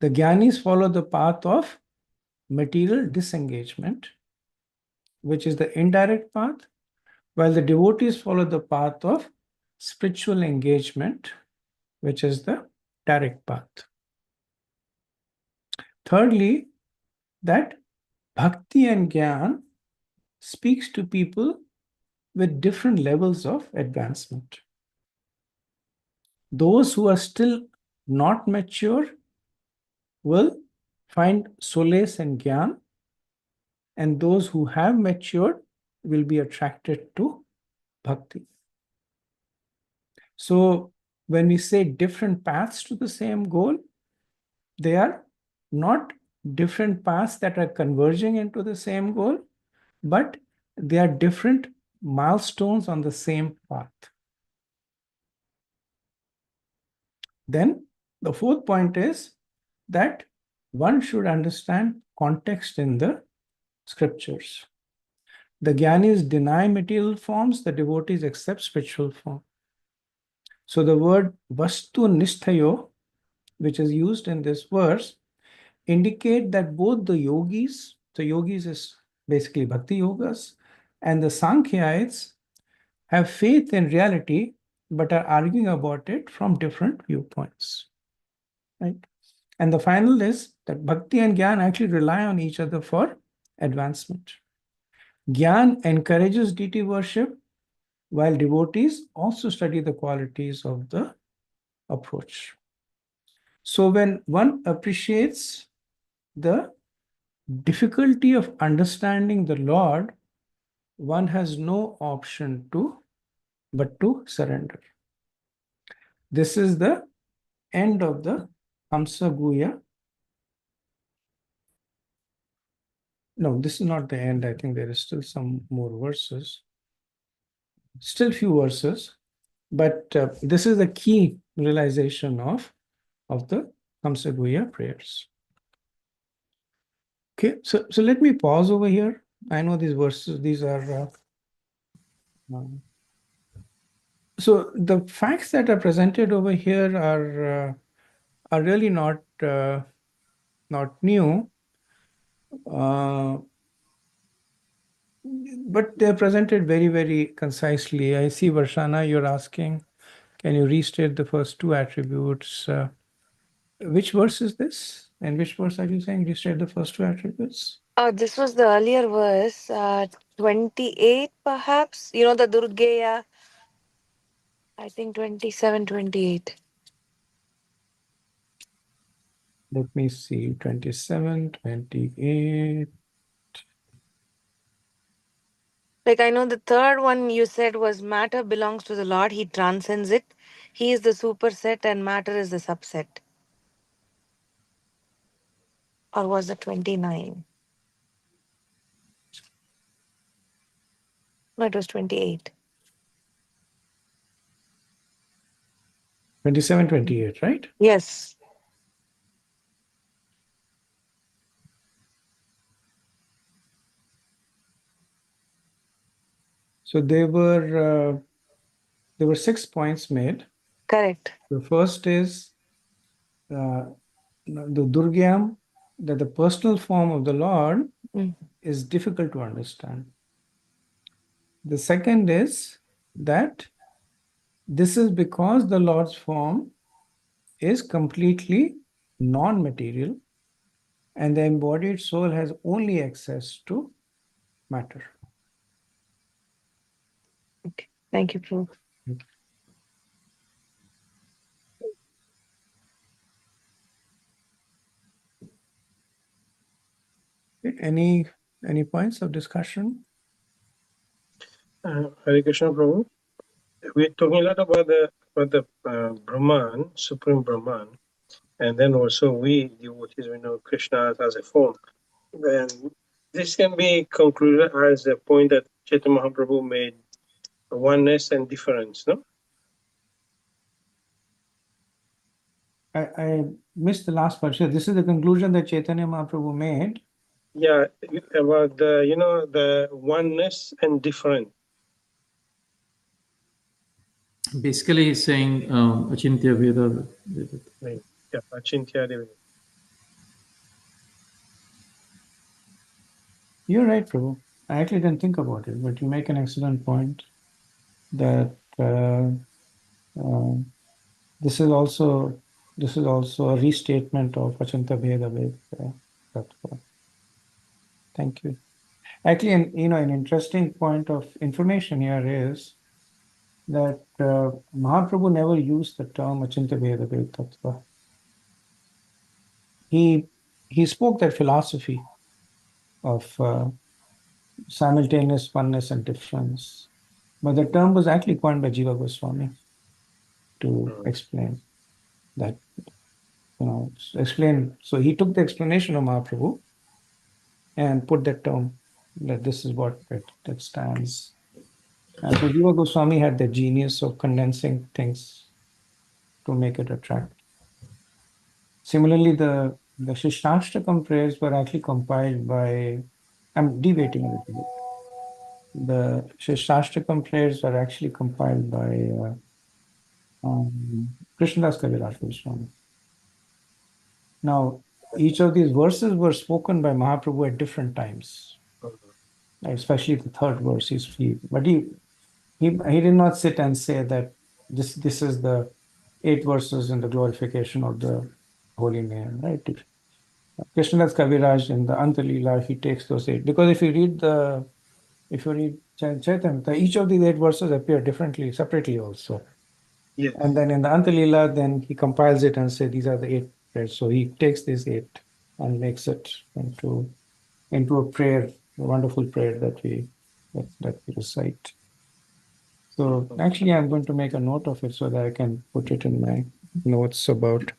The Gyanis follow the path of material disengagement, which is the indirect path, while the devotees follow the path of spiritual engagement, which is the direct path. Thirdly, that Bhakti and Gyan speaks to people with different levels of advancement. Those who are still not mature will find solace in Gyan, and those who have matured will be attracted to Bhakti. So when we say different paths to the same goal, they are not different paths that are converging into the same goal, but they are different milestones on the same path. Then the fourth point is that one should understand context in the scriptures. The Gyanis deny material forms, the devotees accept spiritual form. So the word vastu nishthayo, which is used in this verse, indicate that both the yogis is basically bhakti yogas, and the Sankhyaites have faith in reality but are arguing about it from different viewpoints. Right? And the final is that Bhakti and Gyan actually rely on each other for advancement. Gyan encourages deity worship, while devotees also study the qualities of the approach. So when one appreciates the difficulty of understanding the Lord, one has no option but to surrender. This is the end of the Hamsa Guya. No, this is not the end. I think there is still some more verses. Still few verses, but this is the key realization of the Hamsa Guya prayers. Okay, so let me pause over here. I know these verses, these are so the facts that are presented over here are really not new, but they're presented very, very concisely. I see, Varshana, you're asking, can you restate the first two attributes? Which verse is this? And which verse are you saying restate the first two attributes? This was the earlier verse, 28 perhaps. You know, the Durgeya, I think 27, 28. Let me see, 27, 28. Like, I know the third one you said was matter belongs to the Lord. He transcends it. He is the superset and matter is the subset. Or was it 29? No, it was 28. 27, 28, right? Yes. So there were 6 points made. Correct. The first is the Durgyam, that the personal form of the Lord is difficult to understand. The second is that this is because the Lord's form is completely non-material and the embodied soul has only access to matter. Okay. Thank you, Prabhu. Any points of discussion? Hare Krishna, Prabhu. We're talking a lot about the Brahman, Supreme Brahman, and then also we devotees, we know Krishna as a form. And this can be concluded as a point that Chaitanya Mahaprabhu made oneness and difference, no? I missed the last part. So this is the conclusion that Chaitanya Mahaprabhu made. Yeah, about the oneness and difference. Basically, he's saying Achintya Veda. Yeah, Achintya Devata. You're right, Prabhu. I actually didn't think about it, but you make an excellent point that this is also a restatement of Achintya Bheda Ved. Thank you. Actually, an interesting point of information here is that Mahaprabhu never used the term Achintya Bheda Ved Tattva. He spoke that philosophy of simultaneous oneness and difference. But the term was actually coined by Jiva Goswami to explain that, explain. So he took the explanation of Mahaprabhu and put that term, that this is what it stands. And so Jiva Goswami had the genius of condensing things to make it attractive. Similarly, the Shishtastakam prayers were actually compiled by, I'm debating a little bit. The Shishtastakam prayers are actually compiled by Krishnadas Kaviraj Goswami. Now, each of these verses were spoken by Mahaprabhu at different times, especially the third verse. But he he did not sit and say that this is the 8 verses in the glorification of the holy name, right? Krishnadas Kaviraj in the Antalila, he takes those 8. Because if you read Chaitamrita, each of these 8 verses appear differently, separately also. Yes. And then in the Antalila, then he compiles it and say these are the 8 prayers. So he takes these 8 and makes it into a prayer, a wonderful prayer that we recite. So actually, I'm going to make a note of it so that I can put it in my notes about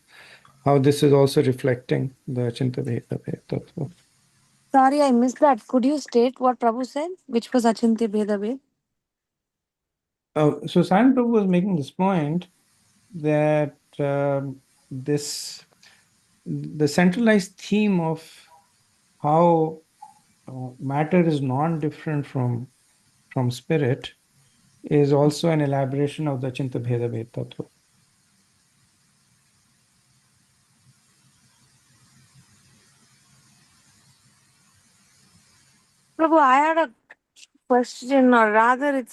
how this is also reflecting the Achinta Bheda Tattva. Sorry, I missed that. Could you state what Prabhu said? Which was Achintya Bheda Ved? So Sayan Prabhu was making this point that the centralized theme of how matter is non-different from spirit is also an elaboration of the Achinta Bheda Ved Tattva. Prabhu, I had a question, or rather,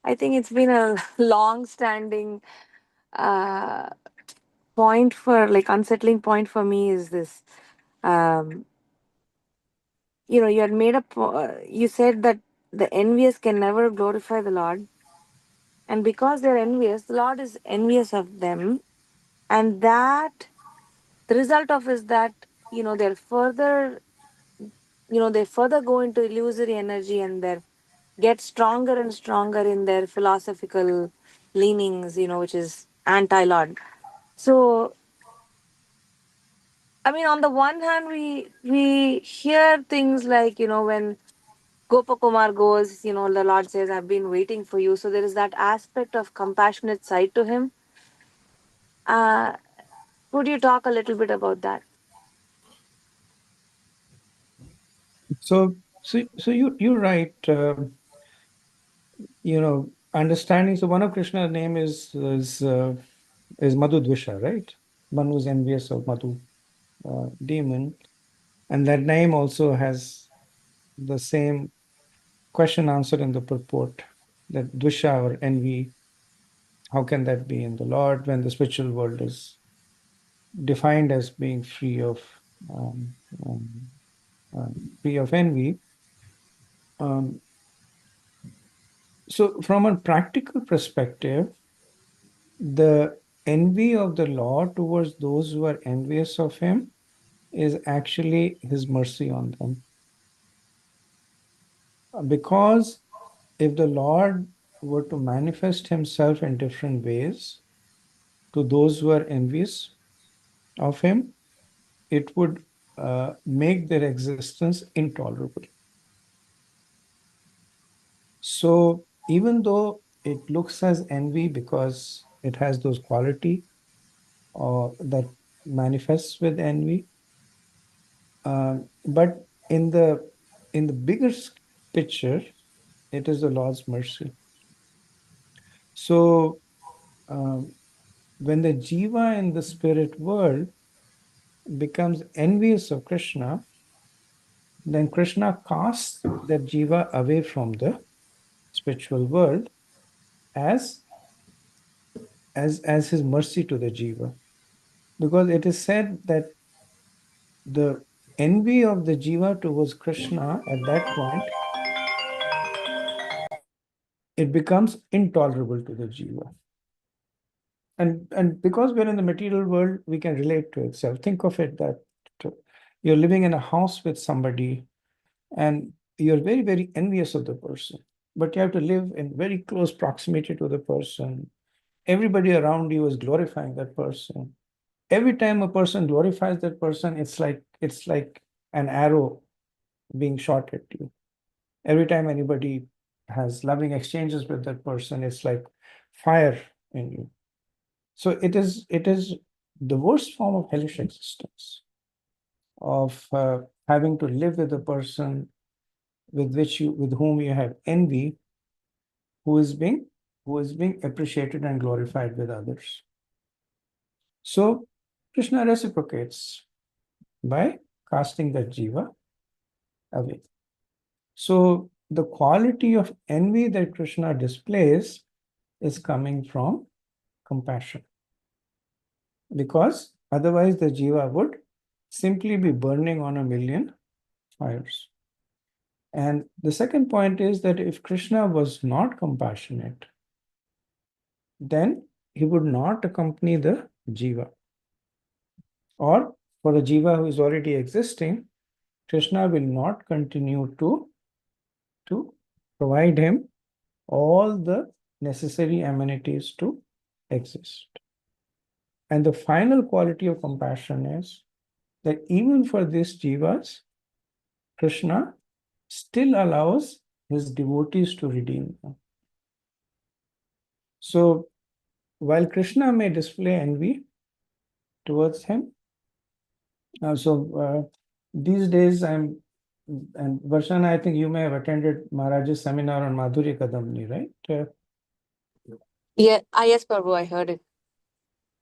I think it's been a long-standing uh, point for, like, unsettling point for me is this. Um, you had made you said that the envious can never glorify the Lord, and because they're envious, the Lord is envious of them, and that the result of is that they're further they further go into illusory energy, and they get stronger and stronger in their philosophical leanings, which is anti-Lord. So, I mean, on the one hand, we hear things like, when Gopakumar goes, the Lord says, I've been waiting for you. So there is that aspect of compassionate side to him. Uh, could you talk a little bit about that? So you're right. Understanding. So one of Krishna's name is Madhu Dvisha, right? One who's envious of Madhu, demon, and that name also has the same question answered in the purport. That Dvisha or envy, how can that be in the Lord when the spiritual world is defined as being um, um, free of envy? Um, so from a practical perspective, the envy of the Lord towards those who are envious of him is actually his mercy on them. Because if the Lord were to manifest himself in different ways to those who are envious of him, it would make their existence intolerable. So even though it looks as envy because it has those quality that manifests with envy, but in the bigger picture, it is the Lord's mercy. So when the jiva in the spirit world becomes envious of Krishna, then Krishna casts that jiva away from the spiritual world as his mercy to the jiva. Because it is said that the envy of the jiva towards Krishna at that point, it becomes intolerable to the jiva. And because we're in the material world, we can relate to itself. Think of it that you're living in a house with somebody and you're very, very envious of the person, but you have to live in very close proximity to the person. Everybody around you is glorifying that person. Every time a person glorifies that person, it's like an arrow being shot at you. Every time anybody has loving exchanges with that person, it's like fire in you. So it is the worst form of hellish existence of having to live with a person with whom you have envy, who is being appreciated and glorified with others. So Krishna reciprocates by casting that jiva away. So the quality of envy that Krishna displays is coming from compassion. Because otherwise the jiva would simply be burning on a million fires. And the second point is that if Krishna was not compassionate, then he would not accompany the jiva. Or for a jiva who is already existing, Krishna will not continue to provide him all the necessary amenities to exist. And the final quality of compassion is that even for these jivas, Krishna still allows his devotees to redeem them. So while Krishna may display envy towards him, these days and Varshana, I think you may have attended Maharaj's seminar on Madhuri Kadamni, right? Yeah, yes, Prabhu, I heard it.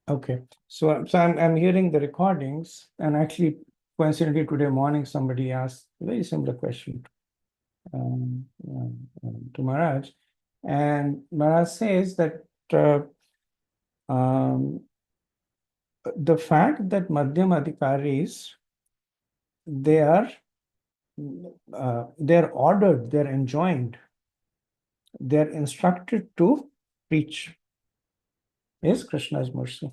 Okay, so I'm hearing the recordings, and actually, coincidentally, today morning somebody asked a very similar question to Maharaj, and Maharaj says that the fact that Madhyam Adhikaris, they're ordered, they're enjoined, they're instructed to preach is Krishna's mercy.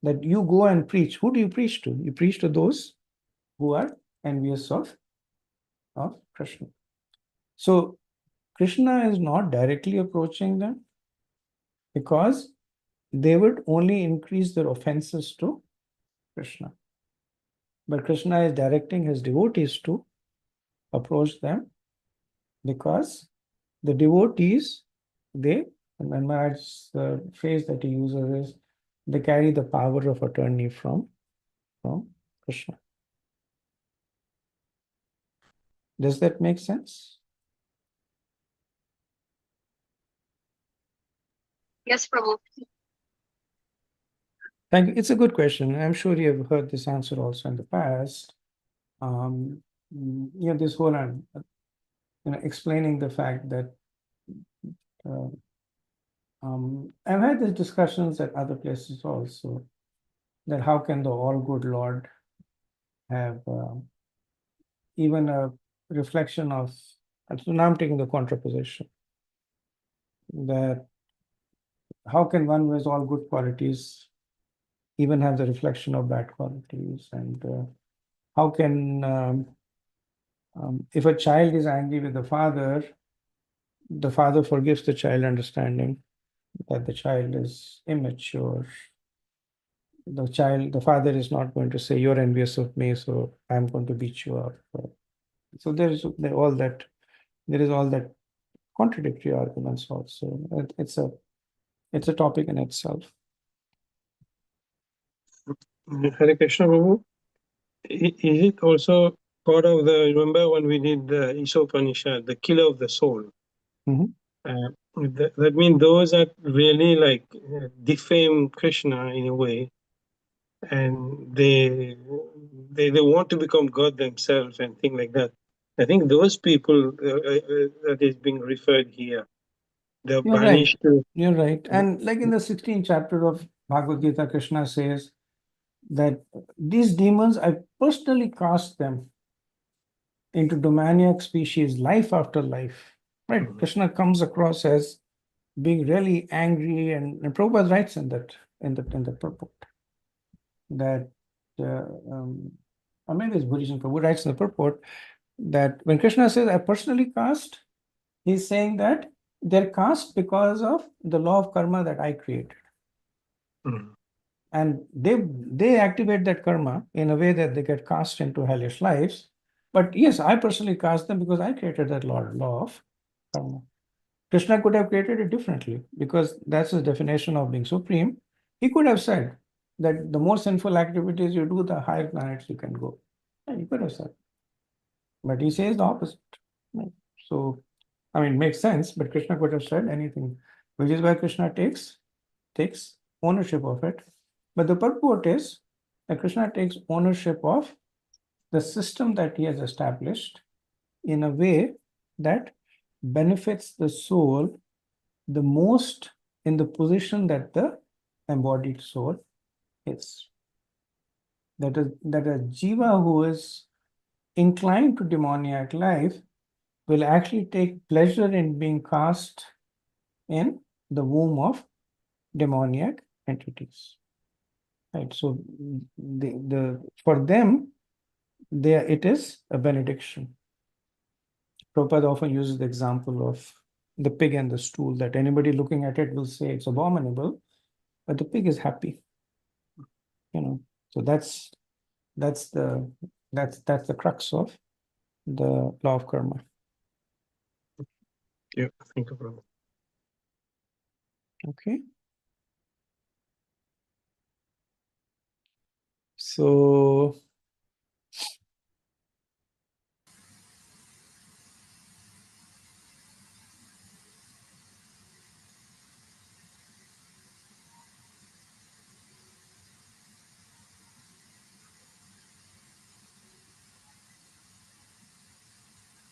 That you go and preach. Who do you preach to? You preach to those who are envious of Krishna. So Krishna is not directly approaching them because they would only increase their offenses to Krishna. But Krishna is directing his devotees to approach them because the devotees, and Maharaj's phrase that he uses is, they carry the power of attorney from Krishna. Does that make sense? Yes, Prabhu. Thank you. It's a good question. I'm sure you have heard this answer also in the past. This whole, explaining the fact that I've had these discussions at other places also, that how can the all good Lord have even a reflection of, so now I'm taking the contraposition, that how can one who has all good qualities even have the reflection of bad qualities, and how can if a child is angry with the father forgives the child, understanding that the child is immature. The father is not going to say, you're envious of me, so I'm going to beat you up. So there is all that contradictory arguments also. It's a topic in itself. Hare Krishna, Prabhu. Is it also part of remember when we did the Isopanishad, the killer of the soul? Mhm. That means those that really defame Krishna in a way, and they want to become God themselves and things like that. I think those people that is being referred here, they're You're banished right. to. You're right. And like in the 16th chapter of Bhagavad Gita, Krishna says that these demons, I personally cast them into demoniac species life after life. Right? Mhm. Krishna comes across as being really angry, and Prabhupada writes in the purport that or maybe it's Buddhism. Prabhu writes in the purport that when Krishna says, I personally cast, he's saying that they're cast because of the law of karma that I created. Mhm. And they activate that karma in a way that they get cast into hellish lives. But yes, I personally cast them because I created that law of karma. Krishna could have created it differently because that's his definition of being supreme. He could have said that the more sinful activities you do, the higher planets you can go. Yeah, he could have said. But he says the opposite. Right? So, I mean, it makes sense, but Krishna could have said anything, which is why Krishna takes ownership of it. But the purport is that Krishna takes ownership of the system that he has established in a way that benefits the soul the most in the position that the embodied soul is. That a jiva who is inclined to demoniac life will actually take pleasure in being cast in the womb of demoniac entities. Right. So for them, it is a benediction. Prabhupada often uses the example of the pig and the stool, that anybody looking at it will say it's abominable, but the pig is happy. So that's the crux of the law of karma. Yeah, thank you, Prabhu. Okay. So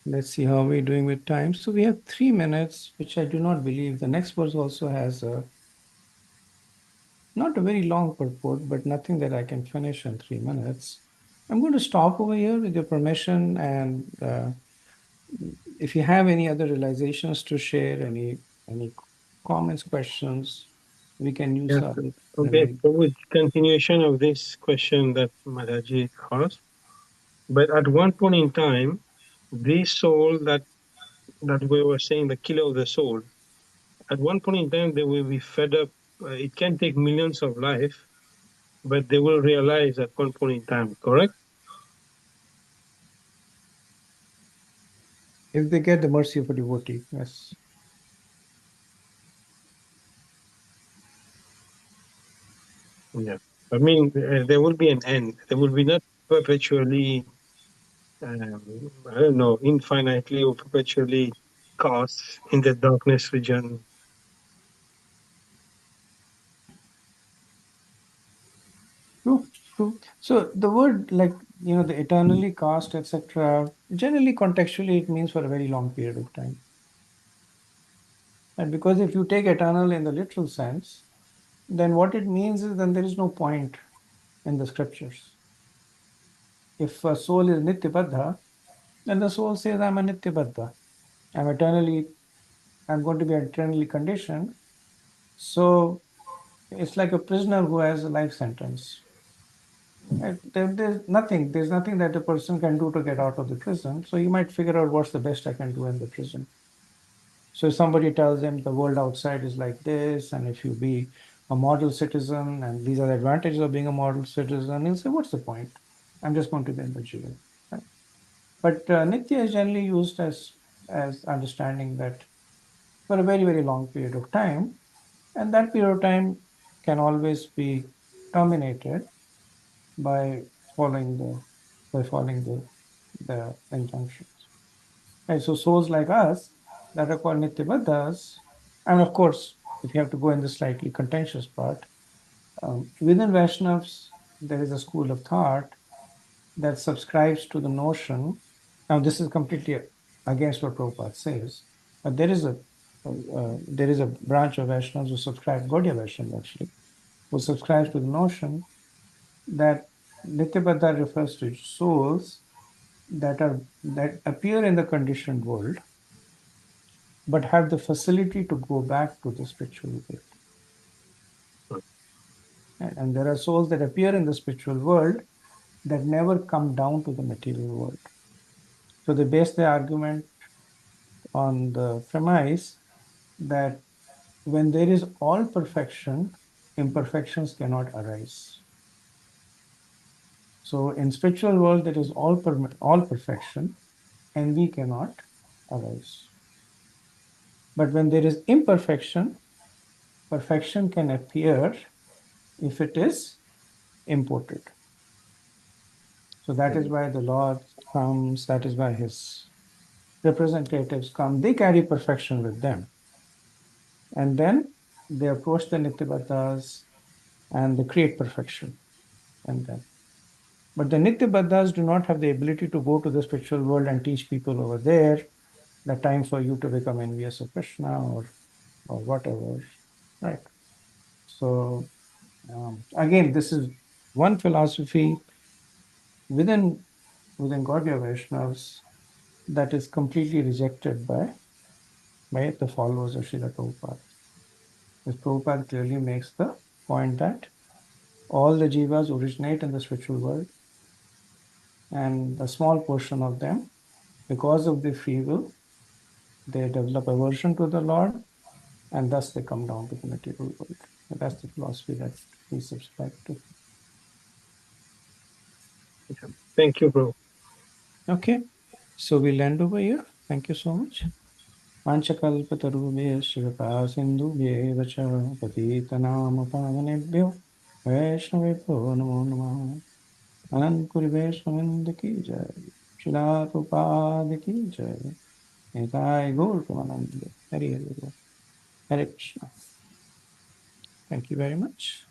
let's see how we're doing with time. So we have 3 minutes, which I do not believe. The next verse also has not a very long purport, but nothing that I can finish in 3 minutes. I'm going to stop over here with your permission, and if you have any other realizations to share, any comments, questions, we can use Yeah. our Okay, remaining. Prabhu, continuation of this question that Mataji asked. But at one point in time, this soul that we were saying, the killer of the soul, at one point in time, they will be fed up. It can take millions of life, but they will realize at one point in time, correct? If they get the mercy of a devotee, yes. Yeah. I mean, there will be an end. There will be not perpetually, I don't know, infinitely or perpetually cast in the darkness region. True, true. So the word, like, the eternally cast, etc., generally contextually it means for a very long period of time. And because if you take eternal in the literal sense, then what it means is then there is no point in the scriptures. If a soul is nityabadha, then the soul says, I'm a nityabadha. I'm going to be eternally conditioned. So it's like a prisoner who has a life sentence. Right? There's nothing that a person can do to get out of the prison. So you might figure out what's the best I can do in the prison. So if somebody tells him the world outside is like this, and if you be a model citizen, and these are the advantages of being a model citizen, he'll say, what's the point? I'm just going to be in the jail. Right? But Nitya is generally used as understanding that for a very, very long period of time, and that period of time can always be terminated by following the injunctions. Right? So souls like us that are called Nityabaddhas, and of course, if you have to go in the slightly contentious part, within Vaishnavas, there is a school of thought that subscribes to the notion. Now, this is completely against what Prabhupada says, but there is a branch of Vaishnavas who subscribe, Gaudiya Vaishnavas actually, who subscribes to the notion that Nityabaddha refers to souls that appear in the conditioned world, but have the facility to go back to the spiritual world. And there are souls that appear in the spiritual world that never come down to the material world. So they base their argument on the premise that when there is all perfection, imperfections cannot arise. So in spiritual world, there is all perfection, and we cannot arise. But when there is imperfection, perfection can appear if it is imported. So that is why the Lord comes, that is why his representatives come. They carry perfection with them. And then they approach the Nityavattas and they create perfection. And then But the Nitya do not have the ability to go to the spiritual world and teach people over there the time for you to become envious of Krishna or whatever, right? So again, this is one philosophy within Gaudiya Vaishnavas that is completely rejected by the followers of Srila Prabhupada. As Prabhupada clearly makes the point that all the jivas originate in the spiritual world, and a small portion of them, because of their free will, they develop aversion to the Lord, and thus they come down to the material world. And that's the philosophy that we subscribe to. Thank you, Prabhu. Okay, so we'll end over here. Thank you so much. पाञ्चकल्पतरुभ्यश्च कृपा सिन्धुभ्येव च पतितनाम पावनेभ्यो वैष्णवेभ्यो नमो नमः। अनंत कुल वैष्णविंद की जय, शिला प्रभुपाद की जय, निताय गौर प्रेमानंद। हरि हरि बोल। Hare Krishna. Thank you very much.